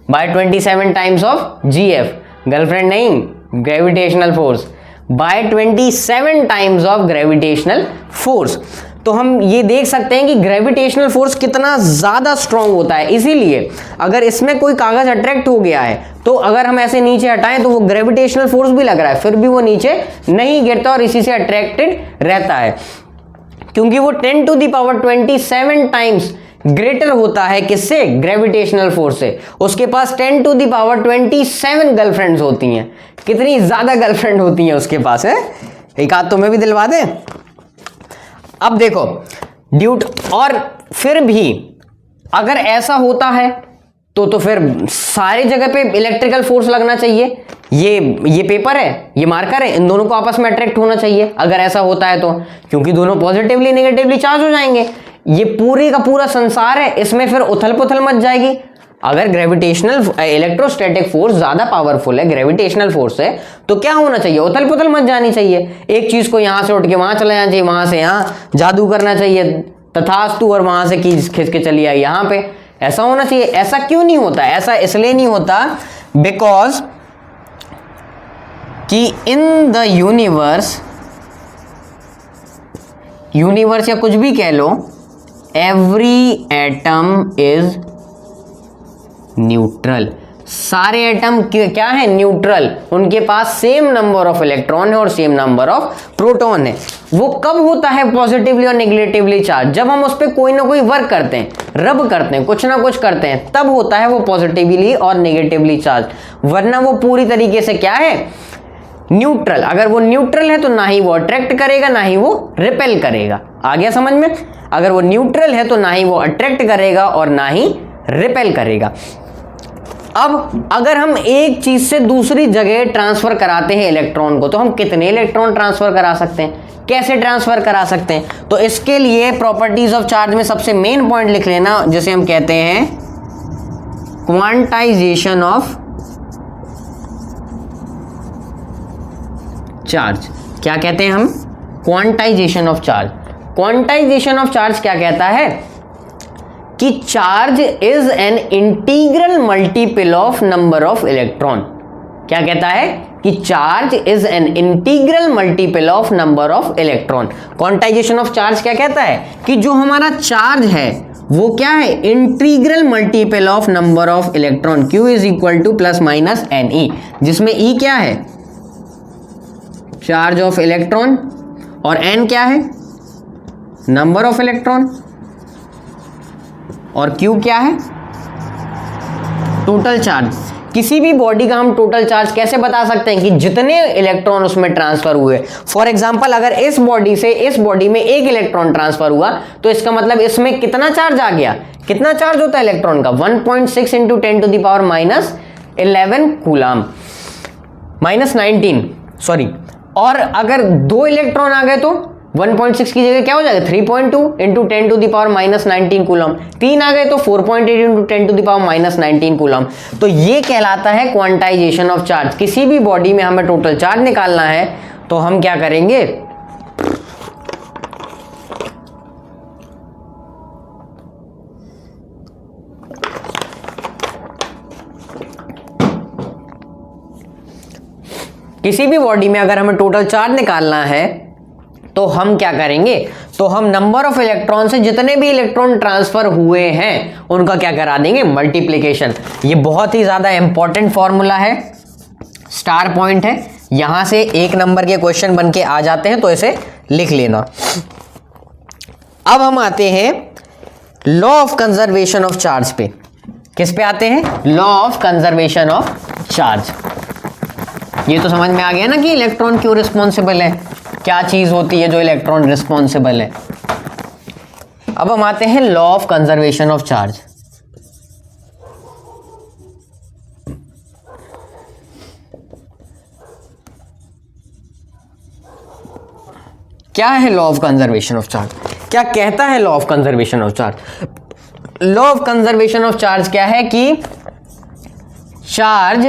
by 27 times of GF, girlfriend नहीं, gravitational force, by 27 times of gravitational force. तो हम ये देख सकते हैं कि ग्रेविटेशनल फोर्स कितना ज्यादा स्ट्रांग होता है। इसीलिए अगर इसमें कोई कागज अट्रैक्ट हो गया है तो अगर हम ऐसे नीचे हटाएं तो वो ग्रेविटेशनल फोर्स भी लग रहा है, फिर भी वो नीचे नहीं गिरता और इसी से अट्रैक्टेड रहता है, क्योंकि वो 10 to the power 27 times greater होता है किससे? ग्रेविटेशनल फोर्स से। उसके पास 10 to the power 27 गर्लफ्रेंड्स होती हैं। कितनी ज्यादा गर्लफ्रेंड होती हैं उसके पास, है? एक आध तुम्हें भी दिलवा दें। अब देखो ड्यूट, और फिर भी अगर ऐसा होता है तो फिर सारी जगह पे इलेक्ट्रिकल फोर्स लगना चाहिए। ये पेपर है, ये मार्कर है, इन दोनों को आपस में अट्रैक्ट होना चाहिए अगर ऐसा होता है तो, क्योंकि दोनों पॉजिटिवली नेगेटिवली चार्ज हो जाएंगे। ये पूरी का पूरा संसार है, इसमें फिर उथल पुथल मच जाएगी। अगर ग्रेविटेशनल इलेक्ट्रोस्टैटिक फोर्स ज्यादा पावरफुल है ग्रेविटेशनल फोर्स से, तो क्या होना चाहिए? उथल पुथल मच जानी चाहिए। एक चीज को यहां से उठ के वहां चला जाना चाहिए, वहां से यहां जादू करना चाहिए तथास्तु, और वहां से खिंच के चली आई यहां पे, ऐसा होना चाहिए। ऐसा क्यों नहीं होता? ऐसा इसलिए नहीं होता बिकॉज कि इन द यूनिवर्स या कुछ भी कह लो, एवरी एटम इज न्यूट्रल। सारे एटम क्या है? न्यूट्रल। उनके पास सेम नंबर ऑफ इलेक्ट्रॉन है और सेम नंबर ऑफ प्रोटॉन है। वो कब होता है पॉजिटिवली और नेगेटिवली चार्ज? जब हम उस पर कोई ना कोई वर्क करते हैं, रब करते हैं, कुछ ना कुछ करते हैं, तब होता है वो पॉजिटिवली और नेगेटिवली चार्ज, वरना वो पूरी तरीके से क्या है? न्यूट्रल। अगर वो न्यूट्रल है तो ना ही वो अट्रैक्ट करेगा ना ही वो रिपेल करेगा। आ गया समझ में? अगर वो न्यूट्रल है तो ना ही वो अट्रैक्ट करेगा और ना ही रिपेल करेगा। अब अगर हम एक चीज से दूसरी जगह ट्रांसफर कराते हैं इलेक्ट्रॉन को, तो हम कितने इलेक्ट्रॉन ट्रांसफर करा सकते हैं? कैसे ट्रांसफर करा सकते हैं? तो इसके लिए प्रॉपर्टीज ऑफ चार्ज में सबसे मेन पॉइंट लिख लेना, जिसे हम कहते हैं क्वांटाइजेशन ऑफ चार्ज। क्या कहते हैं हम? Quantization of charge. Quantization of charge क्या कहता है कि charge is an integral multiple of number of electron. क्या कहता है? कि charge is an integral multiple of number of electron. Quantization of charge क्या कहता है? कि जो हमारा चार्ज है वो क्या है? Integral multiple of number of electron. Q is equal two plus minus NE, जिसमें E क्या है? चार्ज ऑफ इलेक्ट्रॉन, और N क्या है? नंबर ऑफ इलेक्ट्रॉन, और Q क्या है? Total charge. किसी भी बॉडी का हम टोटल चार्ज कैसे बता सकते हैं? कि जितने इलेक्ट्रॉन उसमें ट्रांसफर हुए। फॉर एग्जांपल अगर इस बॉडी से इस बॉडी में एक इलेक्ट्रॉन ट्रांसफर हुआ तो इसका मतलब इसमें कितना चार्ज आ गया? कितना चार्ज होता है इलेक्ट्रॉन का? 1.6 into 10 to the power minus 11 coulomb, minus 19 sorry. और अगर दो इलेक्ट्रॉन आ गए तो 1.6 की जगह क्या हो जाएगा? 3.2 into 10 to the power minus 19 coulomb. 3 आ गए तो 4.8 into 10 to the power minus 19 coulomb. तो ये कहलाता है क्वांटाइजेशन ऑफ चार्ज। किसी भी बॉडी में हमें टोटल चार्ज निकालना है तो हम क्या करेंगे? किसी भी बॉडी में अगर हमें टोटल चार्ज निकालना है तो हम क्या करेंगे? तो हम नंबर ऑफ इलेक्ट्रॉन से जितने भी इलेक्ट्रॉन ट्रांसफर हुए हैं उनका क्या करा देंगे? मल्टीप्लिकेशन। ये बहुत ही ज्यादा इंपॉर्टेंट फॉर्मूला है, स्टार पॉइंट है, यहां से एक नंबर के क्वेश्चन बन के आ जाते हैं, तो इसे लिख लेना। अब हम आते हैं law of conservation of charge पे। किस पे आते हैं? Law of conservation of charge. ये तो समझ में आ गया ना कि इलेक्ट्रॉन क्यों रिस्पॉन्सिबल है, क्या चीज होती है जो इलेक्ट्रॉन रिस्पॉन्सिबल है। अब हम आते हैं law of conservation of charge. क्या है law of conservation of charge? क्या कहता है law of conservation of charge? Law of conservation of charge क्या है कि charge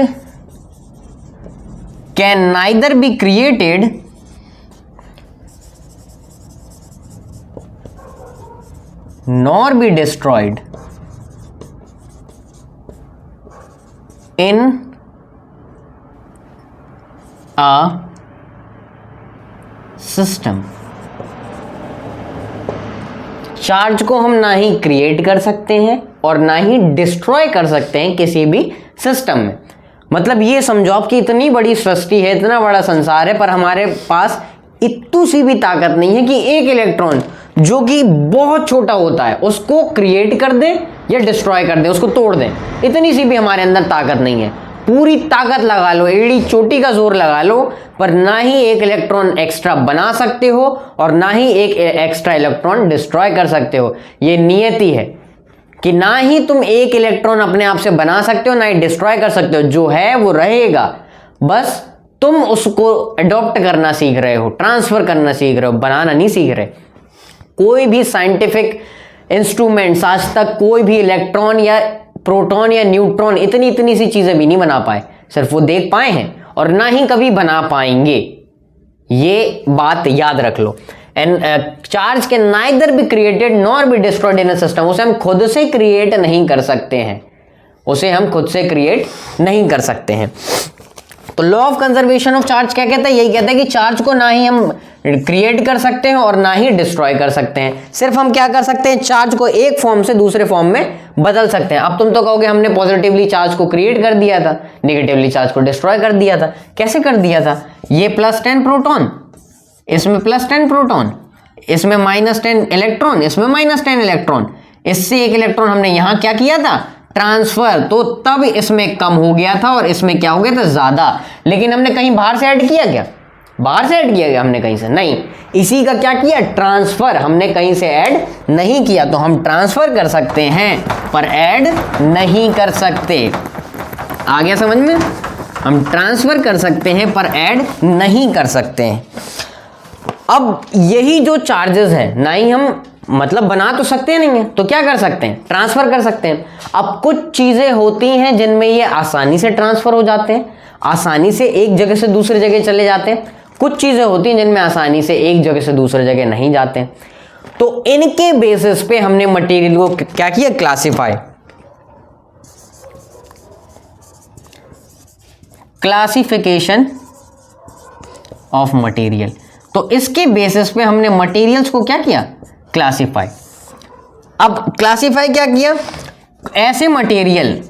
can neither be created nor be destroyed in a system. Charge को हम ना ही क्रिएट कर सकते हैं और ना ही डिस्ट्रॉय कर सकते हैं किसी भी सिस्टम में। मतलब ये समझो आपकी इतनी बड़ी सृष्टि है, इतना बड़ा संसार है, पर हमारे पास इतनी सी भी ताकत नहीं है कि एक इलेक्ट्रॉन जो कि बहुत छोटा होता है उसको क्रिएट कर दे या डिस्ट्रॉय कर दे, उसको तोड़ दें। इतनी सी भी हमारे अंदर ताकत नहीं है। पूरी ताकत लगा लो, एड़ी चोटी का जोर लगा लो, पर ना ही एक इलेक्ट्रॉन एक्स्ट्रा बना सकते हो और ना ही एक एक्स्ट्रा इलेक्ट्रॉन डिस्ट्रॉय कर सकते हो। ये नियति है कि ना ही तुम एक इलेक्ट्रॉन अपने आप से बना सकते हो ना ही डिस्ट्रॉय कर सकते हो। जो है वो रहेगा, बस तुम उसको अडॉप्ट करना सीख रहे हो, ट्रांसफर करना सीख रहे हो, बनाना नहीं सीख रहे। कोई भी साइंटिफिक इंस्ट्रूमेंट्स आज तक कोई भी इलेक्ट्रॉन या प्रोटॉन या न्यूट्रॉन इतनी सी चीजें भी नहीं बना पाए। सिर्फ वो देख पाए हैं और ना ही कभी बना पाएंगे। ये बात याद रख लो। And charge can neither be created nor be destroyed in a system. उसे हम खुद से क्रिएट नहीं कर सकते हैं, उसे हम खुद से क्रिएट नहीं कर सकते हैं। तो law of conservation of charge क्या कहता है? यही कहता है कि चार्ज को ना ही हम क्रिएट कर सकते हैं और ना ही डिस्ट्रॉय कर सकते हैं। सिर्फ हम क्या कर सकते हैं? चार्ज को एक फॉर्म से दूसरे फॉर्म में बदल सकते हैं। अब तुम तो कहोगे हमने पॉजिटिवली चार्ज को क्रिएट कर दिया था, नेगेटिवली चार्ज को डिस्ट्रॉय कर दिया था। कैसे कर दिया था? ये +10 प्रोटॉन, इसमें +10 प्रोटॉन, इसमें -10 इलेक्ट्रॉन, इसमें -10 इलेक्ट्रॉन, इससे एक इलेक्ट्रॉन हमने यहां क्या किया था? ट्रांसफर। तो तब इसमें कम हो गया था और इसमें क्या हो गया था? ज्यादा। लेकिन हमने कहीं बाहर से ऐड किया क्या? बाहर से ऐड किया गया हमने कहीं से? नहीं। इसी का क्या किया? ट्रांसफर। हमने कहीं से ऐड नहीं किया। तो हम ट्रांसफर कर सकते हैं पर ऐड नहीं कर सकते। आ गया समझ में? हम ट्रांसफर कर सकते हैं पर ऐड नहीं कर सकते हैं। अब यही जो चार्जेस है, ना ही हम मतलब बना तो सकते नहीं है, तो क्या कर सकते हैं? ट्रांसफर कर सकते हैं। अब कुछ चीजें होती हैं जिनमें ये आसानी से ट्रांसफर हो जाते हैं, आसानी से एक जगह से दूसरी जगह चले जाते हैं। कुछ चीजें होती हैं जिनमें आसानी से एक जगह से दूसरी जगह नहीं जाते हैं। तो इनके बेसिस पे हमने मटेरियल को क्या किया? क्लासिफाई। Classification of material. तो इसके बेसिस पे हमने मटेरियल्स को क्या किया? क्लासिफाई। अब क्लासिफाई क्या किया? ऐसे material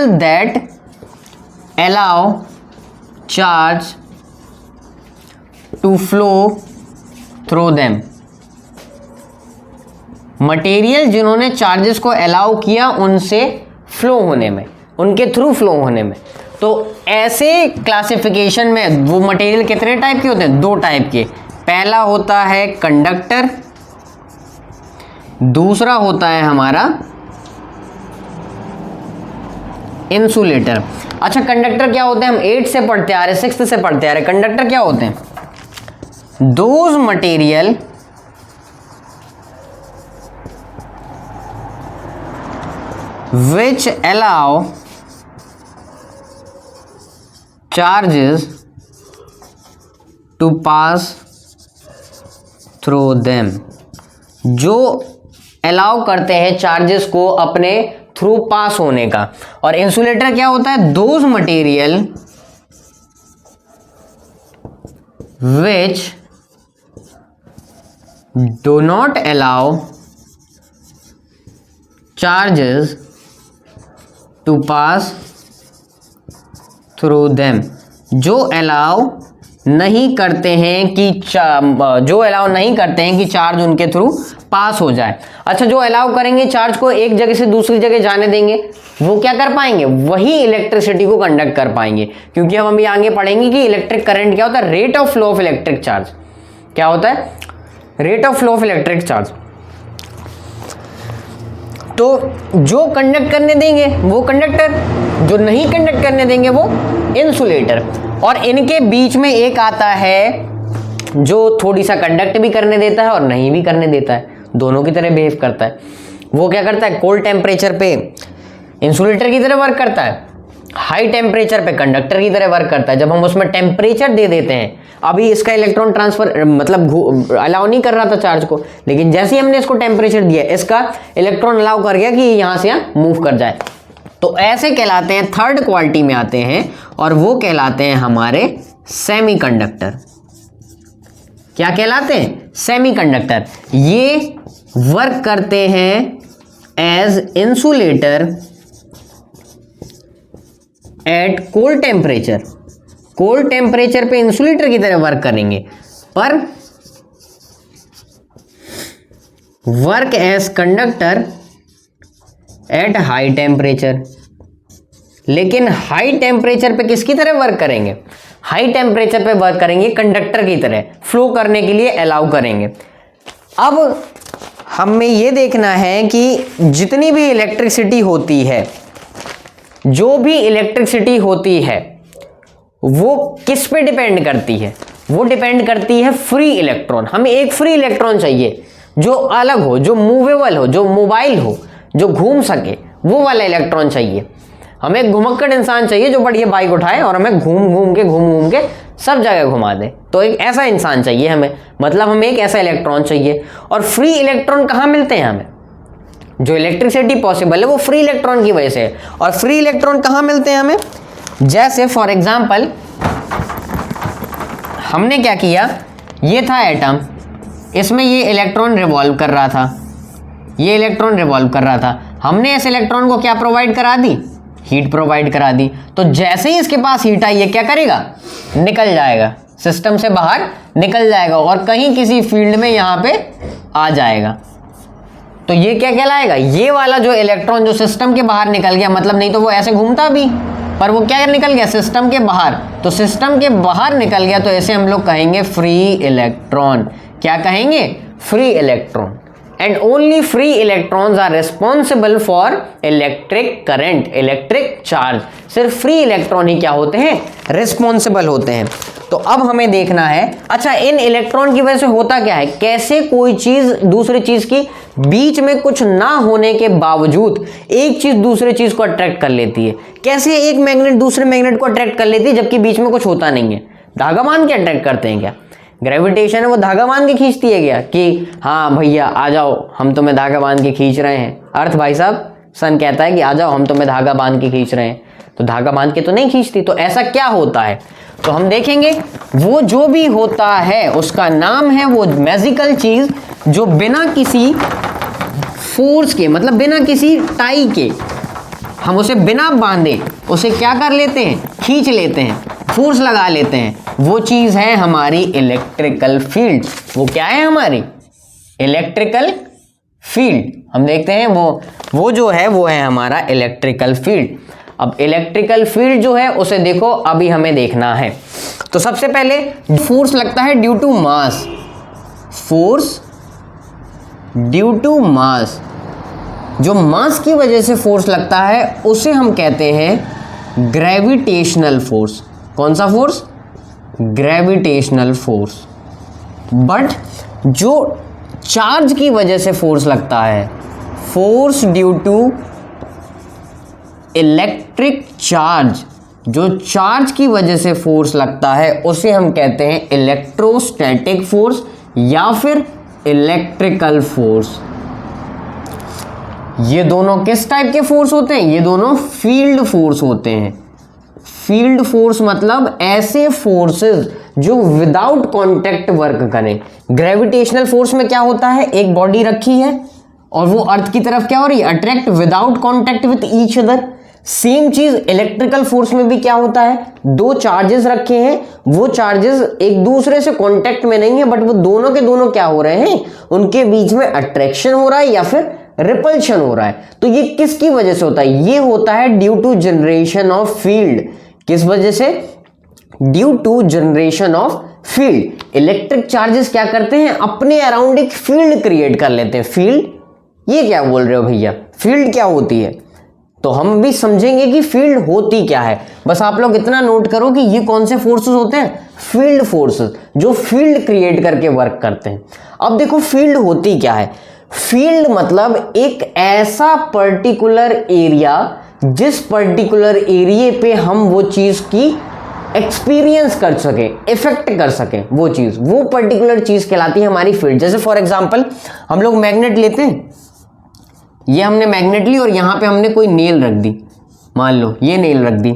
that allow charge to flow through them. Material जिन्होंने चार्जेस को अलाउ किया उनसे फ्लो होने में, उनके थ्रू फ्लो होने में। तो ऐसे क्लासिफिकेशन में वो मटेरियल कितने टाइप के होते हैं? 2 टाइप के। पहला होता है कंडक्टर, दूसरा होता है हमारा इंसुलेटर। अच्छा, कंडक्टर क्या होते हैं? हम 8 से पढ़ते आ रहे, 6th से पढ़ते आ रहे। कंडक्टर क्या होते हैं? Those material which allow charges to pass through them, जो अलाउ करते हैं चार्जेस को अपने थ्रू पास होने का। और इंसुलेटर क्या होता है? Those material which do not allow charges to pass through them, जो अलाउ नहीं करते हैं कि जो अलाउ नहीं करते हैं कि चार्ज उनके थ्रू पास हो जाए। अच्छा, जो अलाउ करेंगे चार्ज को एक जगह से दूसरी जगह जाने देंगे, वो क्या कर पाएंगे, वही इलेक्ट्रिसिटी को कंडक्ट कर पाएंगे। क्योंकि हम अभी आगे पढ़ेंगे कि इलेक्ट्रिक करंट क्या होता है, rate of flow of electric charge क्या होता है, rate of flow of electric charge. तो जो कंडक्ट करने देंगे वो कंडक्टर, जो नहीं कंडक्ट करने देंगे वो इंसुलेटर। और इनके बीच में एक आता है जो थोड़ी सा कंडक्ट भी करने देता है और नहीं भी करने देता है, दोनों की तरह बिहेव करता है। वो क्या करता है, कोल्ड टेम्परेचर पे इंसुलेटर की तरह वर्क करता है, हाई टेम्परेचर पे कंडक्टर की तरह वर्क करता है। जब हम उसमें टेम्परेचर दे देते हैं, अभी इसका इलेक्ट्रॉन ट्रांसफर मतलब अलाउ नहीं कर रहा था चार्ज को, लेकिन जैसे ही हमने इसको टेम्परेचर दिया, इसका इलेक्ट्रॉन अलाउ कर गया कि यहां से यहां मूव कर जाए। तो ऐसे कहलाते हैं, थर्ड क्वालिटी में आते हैं, और वो कहलाते हैं हमारे सेमीकंडक्टर। क्या कहलाते हैं, सेमीकंडक्टर। ये वर्क करते हैं as insulator at cold temperature. Cold temperature पे इंसुलेटर की तरह वर्क करेंगे, पर work as conductor at high temperature. लेकिन हाई टेम्परेचर पे किसकी तरह वर्क करेंगे, हाई टेम्परेचर पे वर्क करेंगे कंडक्टर की तरह, फ्लो करने के लिए अलाउ करेंगे। अब हमें यह देखना है कि जितनी भी इलेक्ट्रिसिटी होती है, जो भी इलेक्ट्रिसिटी होती है, वो किस पे डिपेंड करती है, वो डिपेंड करती है फ्री इलेक्ट्रॉन। हमें एक फ्री इलेक्ट्रॉन चाहिए जो अलग हो, जो मूवेबल हो, जो मोबाइल हो, जो घूम सके, वो वाला इलेक्ट्रॉन चाहिए। हमें एक घुमक्कड़ इंसान चाहिए जो बढ़िया बाइक उठाए और हमें घूम घूम के सब जगह घुमा दे। तो एक ऐसा इंसान चाहिए हमें, मतलब हमें एक ऐसा इलेक्ट्रॉन चाहिए। और फ्री इलेक्ट्रॉन कहाँ मिलते हैं हमें, जो इलेक्ट्रिसिटी पॉसिबल है वो फ्री इलेक्ट्रॉन की वजह से है। और फ्री इलेक्ट्रॉन कहाँ मिलते हैं हमें, जैसे फॉर एग्जाम्पल हमने क्या किया, ये था एटम, इसमें ये इलेक्ट्रॉन रिवॉल्व कर रहा था, ये इलेक्ट्रॉन रिवॉल्व कर रहा था। हमने इस इलेक्ट्रॉन को क्या प्रोवाइड करा दी, हीट प्रोवाइड करा दी। तो जैसे ही इसके पास हीट आई, ये क्या करेगा, निकल जाएगा, सिस्टम से बाहर निकल जाएगा और कहीं किसी फील्ड में यहां पे आ जाएगा। तो ये क्या कहलाएगा, ये वाला जो इलेक्ट्रॉन जो सिस्टम के बाहर निकल गया, मतलब नहीं तो वो ऐसे घूमता भी, पर वो क्या निकल गया, सिस्टम के बाहर। तो सिस्टम के बाहर निकल गया, तो ऐसे हम लोग कहेंगे फ्री इलेक्ट्रॉन। क्या कहेंगे, free electron. And only free electrons are responsible for electric current, electric charge. सिर्फ फ्री इलेक्ट्रॉन ही क्या होते हैं, रिस्पॉन्सिबल होते हैं। तो अब हमें देखना है, अच्छा इन इलेक्ट्रॉन की वजह से होता क्या है, कैसे कोई चीज दूसरी चीज की बीच में कुछ ना होने के बावजूद एक चीज दूसरे चीज को अट्रैक्ट कर लेती है। कैसे एक मैग्नेट दूसरे मैग्नेट को अट्रैक्ट कर लेती है जबकि बीच में कुछ होता नहीं है। धागा बांध के अट्रैक्ट करते हैं क्या, ग्रेविटेशन है वो धागा बांध के खींचती है क्या, कि हाँ भैया आ जाओ हम तुम्हें धागा बांध के खींच रहे हैं। अर्थ भाई साहब, सन कहता है कि आ जाओ हम तुम्हें धागा बांध के खींच रहे हैं, तो धागा बांध के तो नहीं खींचती। तो ऐसा क्या होता है, तो हम देखेंगे वो जो भी होता है उसका नाम है वो मैजिकल चीज जो बिना किसी फोर्स के, मतलब बिना किसी टाई के, हम उसे बिना बांधे उसे क्या कर लेते हैं, खींच लेते हैं, फोर्स लगा लेते हैं। वो चीज है हमारी इलेक्ट्रिकल फील्ड। वो क्या है हमारी इलेक्ट्रिकल फील्ड। हम देखते हैं वो जो है वो है हमारा इलेक्ट्रिकल फील्ड। अब इलेक्ट्रिकल फील्ड जो है उसे देखो अभी हमें देखना है। तो सबसे पहले फोर्स लगता है due to mass, force due to mass, जो मास की वजह से फोर्स लगता है उसे हम कहते हैं ग्रेविटेशनल फोर्स। कौन सा फोर्स, ग्रेविटेशनल फोर्स। बट जो चार्ज की वजह से फोर्स लगता है, force due to electric charge, जो चार्ज की वजह से फोर्स लगता है उसे हम कहते हैं इलेक्ट्रोस्टैटिक फोर्स या फिर इलेक्ट्रिकल फोर्स। ये दोनों किस टाइप के फोर्स होते हैं, ये दोनों फील्ड फोर्स होते हैं। फील्ड फोर्स मतलब ऐसे फोर्सेस जो विदाउट कांटेक्ट वर्क करें। ग्रेविटेशनल फोर्स में क्या होता है, एक बॉडी रखी है और वो अर्थ की तरफ क्या हो रही है, attract without contact with each other. Same चीज इलेक्ट्रिकल फोर्स में भी क्या होता है, दो चार्जेस रखे हैं, वो चार्जेस एक दूसरे से कांटेक्ट में नहीं है, बट वो दोनों के दोनों क्या हो रहे हैं, उनके बीच में अट्रैक्शन हो रहा है या फिर रिपल्शन हो रहा है। तो ये किसकी वजह से होता है, ये होता है due to generation of field. किस वजह से, due to generation of field. Electric charges क्या करते हैं, अपने अराउंड एक फील्ड क्रिएट कर लेते हैं। फील्ड, ये क्या बोल रहे हो भैया, फील्ड क्या होती है, तो हम भी समझेंगे कि फील्ड होती क्या है। बस आप लोग इतना नोट करो कि ये कौन से फोर्सेस होते हैं, फील्ड फोर्सेस, जो फील्ड क्रिएट करके वर्क करते हैं। अब देखो फील्ड होती क्या है, फील्ड मतलब एक ऐसा पर्टिकुलर एरिया, जिस पर्टिकुलर एरिया पे हम वो चीज की एक्सपीरियंस कर सके, इफेक्ट कर सके वो चीज, वो पर्टिकुलर चीज कहलाती है हमारी फील्ड। जैसे फॉर एग्जांपल हम लोग मैग्नेट लेते हैं, ये हमने मैग्नेट ली और यहां पे हमने कोई नेल रख दी, मान लो ये नेल रख दी।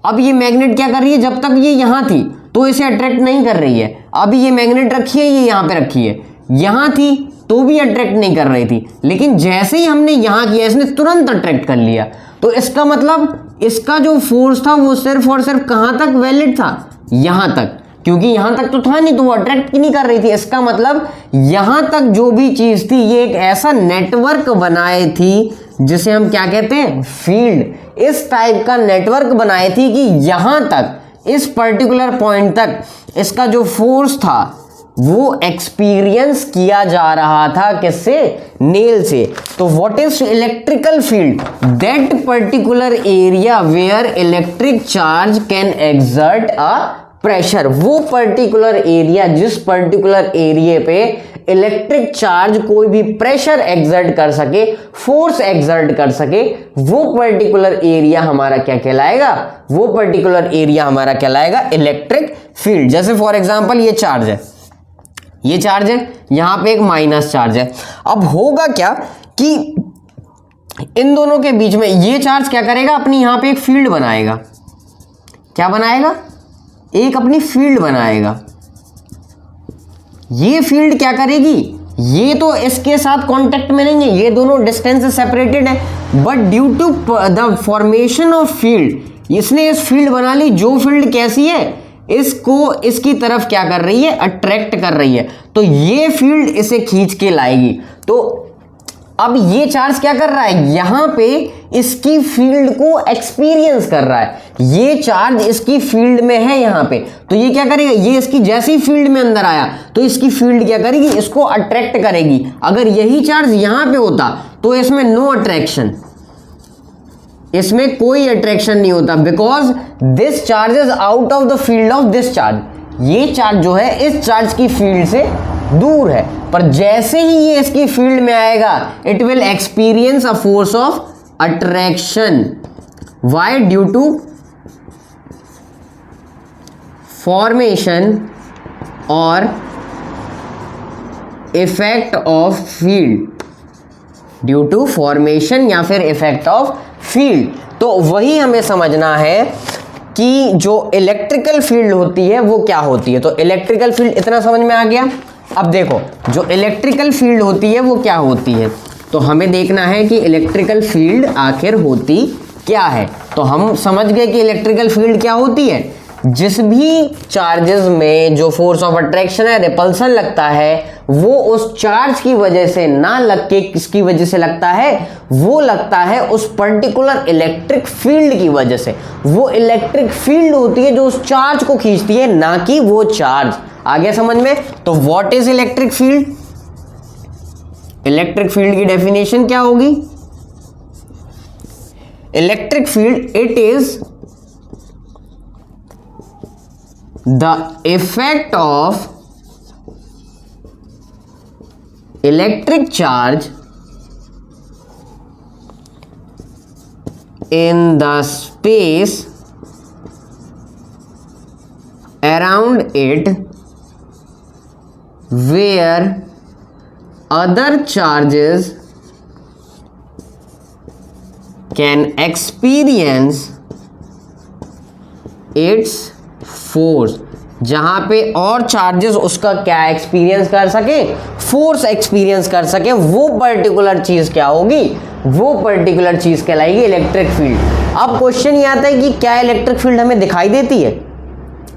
अब ये मैग्नेट क्या कर रही है, जब तक ये यहां थी तो इसे अट्रैक्ट नहीं कर रही है। अब ये मैग्नेट रखी है, ये यहां पे रखी है, यहां थी तो भी अट्रैक्ट नहीं कर रही थी, लेकिन जैसे ही हमने यहां किया इसने तुरंत अट्रैक्ट कर लिया। तो इसका मतलब इसका जो फोर्स था वो सिर्फ और सिर्फ कहां तक वैलिड था, यहां तक, क्योंकि यहां तक तो था नहीं तो वो अट्रैक्ट नहीं कर रही थी। इसका मतलब यहां तक जो भी चीज थी ये एक ऐसा नेटवर्क बनाए थी जिसे हम क्या कहते हैं, फील्ड। इस टाइप का नेटवर्क बनाए थी कि यहां तक, इस पर्टिकुलर पॉइंट तक इसका जो फोर्स था वो एक्सपीरियंस किया जा रहा था, किससे, नेल से। तो what is electrical field, that particular area where electric charge can exert a pressure. वो पर्टिकुलर एरिया, जिस पर्टिकुलर एरिया पे इलेक्ट्रिक चार्ज कोई भी प्रेशर एक्सर्ट कर सके, फोर्स एक्सर्ट कर सके, वो पर्टिकुलर एरिया हमारा क्या कहलाएगा, वो पर्टिकुलर एरिया हमारा कहलाएगा इलेक्ट्रिक फील्ड। जैसे फॉर एग्जांपल ये चार्ज है, ये चार्ज है, यहां पे एक माइनस चार्ज है। अब होगा क्या कि इन दोनों के बीच में ये चार्ज क्या करेगा, अपनी यहां पे एक फील्ड बनाएगा। क्या बनाएगा, एक अपनी फील्ड बनाएगा। ये फील्ड क्या करेगी, ये तो इसके साथ कांटेक्ट में नहीं है, ये दोनों डिस्टेंस से सेपरेटेड है, but due to the formation of field इसने इस फील्ड बना ली। जो फील्ड कैसी है, इसको इसकी तरफ क्या कर रही है, अट्रैक्ट कर रही है। तो ये फील्ड इसे खींच के लाएगी। तो अब ये चार्ज क्या कर रहा है, यहां पे इसकी फील्ड को एक्सपीरियंस कर रहा है। ये चार्ज इसकी फील्ड में है यहां पे, तो ये क्या करेगा, ये इसकी जैसी फील्ड में अंदर आया तो इसकी फील्ड क्या करेगी, इसको अट्रैक्ट करेगी। अगर यही चार्ज यहां पे होता तो इसमें नो अट्रैक्शन, इसमें कोई अट्रैक्शन नहीं होता, because this charge is out of the field of this charge. ये चार्ज जो है इस चार्ज की फील्ड से दूर है, पर जैसे ही ये इसकी फील्ड में आएगा it will experience a force of attraction. Why, due to formation और effect of field, due to formation या फिर इफेक्ट ऑफ फील्ड। तो वही हमें समझना है कि जो इलेक्ट्रिकल फील्ड होती है वो क्या होती है। तो इलेक्ट्रिकल फील्ड इतना समझ में आ गया। अब देखो जो इलेक्ट्रिकल फील्ड होती है वो क्या होती है, तो हमें देखना है कि इलेक्ट्रिकल फील्ड आखिर होती क्या है। तो हम समझ गए कि इलेक्ट्रिकल फील्ड क्या होती है, जिस भी चार्जेस में जो फोर्स ऑफ अट्रैक्शन है, रिपल्सन लगता है, वो उस चार्ज की वजह से ना लग के किसकी वजह से लगता है, वो लगता है उस पर्टिकुलर इलेक्ट्रिक फील्ड की वजह से। वो इलेक्ट्रिक फील्ड होती है जो उस चार्ज को खींचती है, ना कि वो चार्ज। आ गया समझ में। तो what is electric field, electric field की डेफिनेशन क्या होगी, electric field it is the effect of electric charge in the space around it where other charges can experience its force. जहां पे और चार्जेस उसका क्या एक्सपीरियंस कर सके, फोर्स एक्सपीरियंस कर सके, वो पर्टिकुलर चीज क्या होगी, वो पर्टिकुलर चीज कहलाएगी इलेक्ट्रिक फील्ड। अब क्वेश्चन ये आता है कि क्या इलेक्ट्रिक फील्ड हमें दिखाई देती है?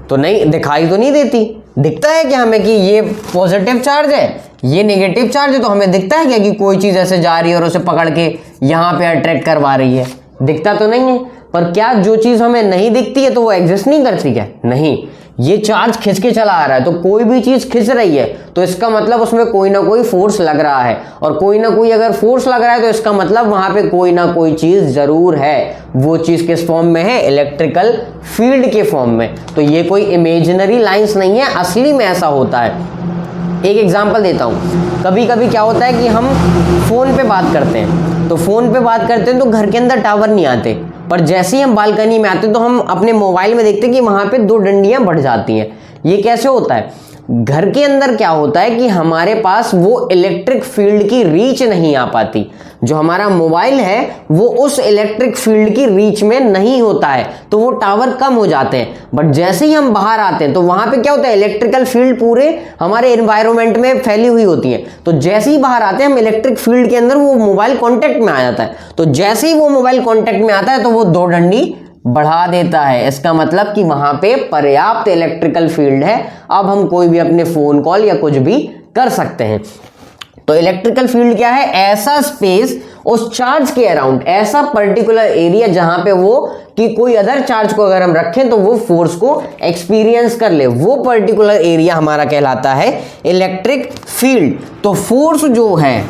तो नहीं, दिखाई तो नहीं देती। दिखता है क्या हमें कि ये पॉजिटिव चार्ज है, ये नेगेटिव चार्ज है? तो हमें दिखता है क्या कि कोई चीज ऐसे जा रही है और उसे पकड़ के यहाँ पे अट्रैक्ट करवा रही है? दिखता तो नहीं है। पर क्या जो चीज हमें नहीं दिखती है तो वो एग्जिस्ट नहीं करती क्या? नहीं, ये चार्ज खिंच के चला आ रहा है। तो कोई भी चीज खिंच रही है तो इसका मतलब उसमें कोई ना कोई फोर्स लग रहा है, और कोई ना कोई अगर फोर्स लग रहा है तो इसका मतलब वहां पे कोई ना कोई चीज जरूर है। वो चीज किस फॉर्म में है? इलेक्ट्रिकल फील्ड के फॉर्म में। तो ये कोई इमेजिनरी लाइंस नहीं है, असली में ऐसा होता है। एक एग्जांपल देता हूँ। कभी कभी क्या होता है कि हम फोन पे बात करते हैं, तो फोन पे बात करते हैं तो घर के अंदर टावर नहीं आते, पर जैसे ही हम बालकनी में आते हैं तो हम अपने मोबाइल में देखते हैं कि वहां पे 2 डंडियां बढ़ जाती हैं। ये कैसे होता है? घर के अंदर क्या होता है कि हमारे पास वो इलेक्ट्रिक फील्ड की रीच नहीं आ पाती। जो हमारा मोबाइल है वो उस इलेक्ट्रिक फील्ड की रीच में नहीं होता है, तो वो टावर कम हो जाते हैं। बट जैसे ही हम बाहर आते हैं तो वहां पे क्या होता है? इलेक्ट्रिकल फील्ड पूरे हमारे एनवायरनमेंट में फैली हुई होती है। तो जैसे ही बाहर आते हैं हम इलेक्ट्रिक फील्ड के अंदर, वो मोबाइल कॉन्टेक्ट में आ जाता है। तो जैसे ही वो मोबाइल कॉन्टेक्ट में आता है तो वो 2 डंडी बढ़ा देता है। इसका मतलब कि वहां पे पर्याप्त इलेक्ट्रिकल फील्ड है। अब हम कोई भी अपने फोन कॉल या कुछ भी कर सकते हैं। तो इलेक्ट्रिकल फील्ड क्या है? ऐसा स्पेस उस चार्ज के अराउंड, ऐसा पर्टिकुलर एरिया जहां पे वो कि कोई अदर चार्ज को अगर हम रखें तो वो फोर्स को एक्सपीरियंस कर ले, वो पर्टिकुलर एरिया हमारा कहलाता है इलेक्ट्रिक फील्ड। तो फोर्स जो है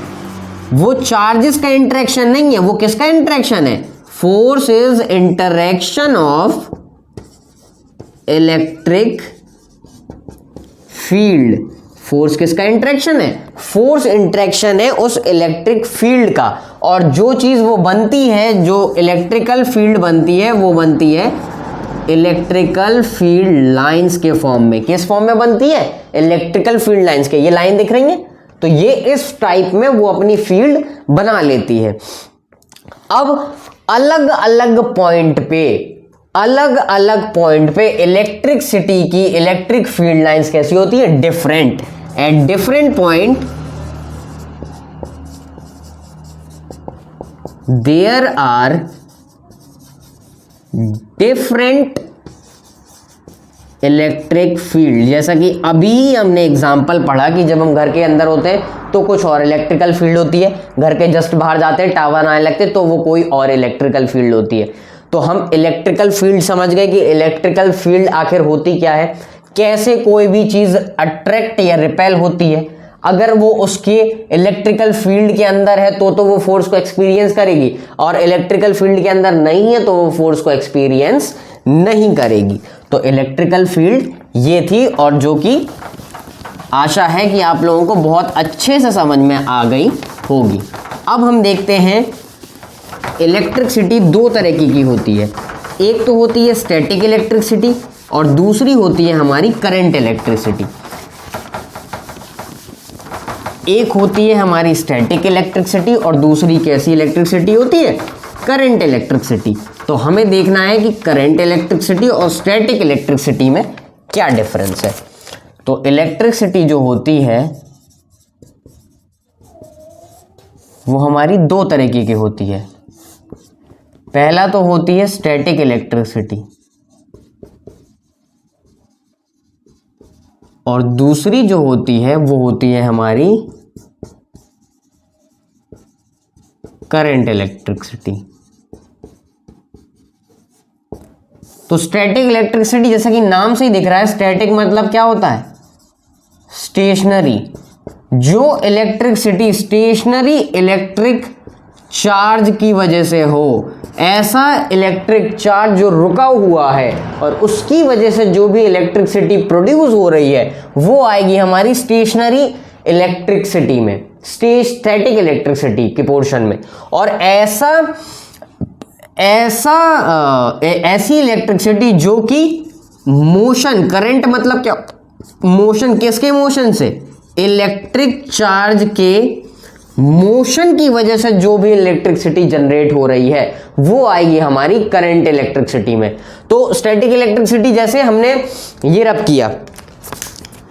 वो चार्जेस का इंटरेक्शन नहीं है, वो किसका इंटरेक्शन है? Force is interaction of electric field. Force किसका इंटरेक्शन है? फोर्स इंटरेक्शन है उस इलेक्ट्रिक फील्ड का। और जो चीज वो बनती है, जो इलेक्ट्रिकल फील्ड बनती है, वो बनती है इलेक्ट्रिकल फील्ड लाइंस के फॉर्म में। किस फॉर्म में बनती है? इलेक्ट्रिकल फील्ड लाइंस के। ये लाइन दिख रही है, तो ये इस टाइप में वो अपनी फील्ड बना लेती है। अब अलग अलग पॉइंट पे इलेक्ट्रिसिटी की इलेक्ट्रिक फील्ड लाइंस कैसी होती है? Different. At different point there are different electric field. जैसा कि अभी हमने एग्जांपल पढ़ा कि जब हम घर के अंदर होते हैं तो कुछ और इलेक्ट्रिकल फील्ड होती है, घर के जस्ट बाहर जाते हैं टावर आने लगते तो वो कोई और इलेक्ट्रिकल फील्ड होती है। तो हम इलेक्ट्रिकल फील्ड समझ गए कि इलेक्ट्रिकल फील्ड आखिर होती क्या है, कैसे कोई भी चीज अट्रैक्ट या रिपेल होती है। अगर वो उसके इलेक्ट्रिकल फील्ड के अंदर है तो वो फोर्स को एक्सपीरियंस करेगी, और इलेक्ट्रिकल फील्ड के अंदर नहीं है तो वो फोर्स को एक्सपीरियंस नहीं करेगी। तो इलेक्ट्रिकल फील्ड ये थी, और जो कि आशा है कि आप लोगों को बहुत अच्छे से समझ में आ गई होगी। अब हम देखते हैं इलेक्ट्रिसिटी 2 तरह की होती है। एक तो होती है स्टैटिक इलेक्ट्रिसिटी और दूसरी होती है हमारी करंट इलेक्ट्रिसिटी। एक होती है हमारी स्टैटिक इलेक्ट्रिसिटी और दूसरी कैसी इलेक्ट्रिसिटी होती है? Current electricity. तो हमें देखना है कि करंट इलेक्ट्रिसिटी और स्टैटिक इलेक्ट्रिसिटी में क्या डिफरेंस है। तो इलेक्ट्रिसिटी जो होती है वो हमारी 2 तरह की होती है। पहला तो होती है स्टैटिक इलेक्ट्रिसिटी, और दूसरी जो होती है वो होती है हमारी करंट इलेक्ट्रिसिटी। तो स्टैटिक इलेक्ट्रिसिटी जैसा कि नाम से ही दिख रहा है, स्टैटिक मतलब क्या होता है? स्टेशनरी। जो इलेक्ट्रिसिटी स्टेशनरी इलेक्ट्रिक चार्ज की वजह से हो, ऐसा इलेक्ट्रिक चार्ज जो रुका हुआ है और उसकी वजह से जो भी इलेक्ट्रिसिटी प्रोड्यूस हो रही है वो आएगी हमारी स्टेशनरी इलेक्ट्रिसिटी में, स्टैटिक इलेक्ट्रिसिटी के पोर्शन में। और ऐसी इलेक्ट्रिसिटी जो कि मोशन, करंट मतलब क्या? मोशन। किसके मोशन से? इलेक्ट्रिक चार्ज के मोशन की वजह से जो भी इलेक्ट्रिसिटी जनरेट हो रही है वो आएगी हमारी करंट इलेक्ट्रिसिटी में। तो स्टैटिक इलेक्ट्रिसिटी जैसे हमने ये रब किया,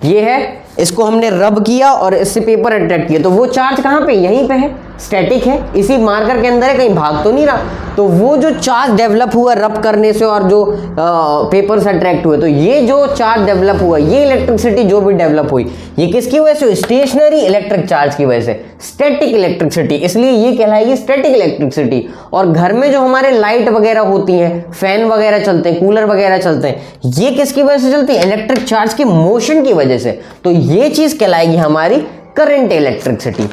ये है, इसको हमने रब किया और इससे पेपर अट्रैक्ट किया, तो वो चार्ज कहां पे? यहीं पे है। स्टैटिक है, इसी मार्कर के अंदर है, कहीं भाग तो नहीं रहा। तो वो जो चार्ज डेवलप हुआ रब करने से और जो पेपर से अट्रैक्ट हुए, तो ये जो चार्ज डेवलप हुआ, ये इलेक्ट्रिसिटी जो भी डेवलप हुई, ये किसकी वजह से? स्टेशनरी इलेक्ट्रिक चार्ज की वजह से, स्टैटिक इलेक्ट्रिसिटी, इसलिए ये कहलाएगी स्टैटिक इलेक्ट्रिसिटी। और घर में जो हमारे लाइट वगैरह होती हैं, फैन वगैरह चलते हैं, कूलर वगैरह चलते हैं, ये किसकी वजह से चलती है? इलेक्ट्रिक चार्ज की मोशन की वजह से। तो ये चीज कहलाएगी हमारी करंट इलेक्ट्रिसिटी।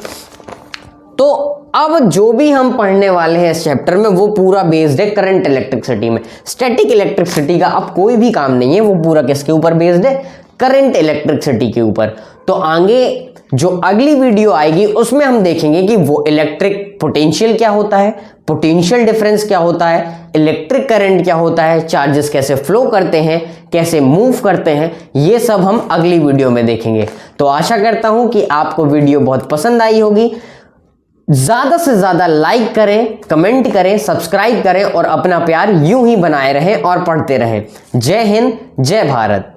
तो अब जो भी हम पढ़ने वाले हैं इस चैप्टर में, वो पूरा बेस्ड है करंट इलेक्ट्रिसिटी में। स्टैटिक इलेक्ट्रिसिटी का अब कोई भी काम नहीं है, वो पूरा किसके ऊपर बेस्ड है? करंट इलेक्ट्रिसिटी के ऊपर। तो आगे जो अगली वीडियो आएगी उसमें हम देखेंगे कि वो इलेक्ट्रिक पोटेंशियल क्या होता है, पोटेंशियल डिफरेंस क्या होता है, इलेक्ट्रिक करंट क्या होता है, चार्जेस कैसे फ्लो करते हैं, कैसे मूव करते हैं, ये सब हम अगली वीडियो में देखेंगे। तो आशा करता हूं कि आपको वीडियो बहुत पसंद आई होगी। ज्यादा से ज्यादा लाइक करें, कमेंट करें, सब्सक्राइब करें और अपना प्यार यूं ही बनाए रहें और पढ़ते रहें। जय हिंद, जय भारत।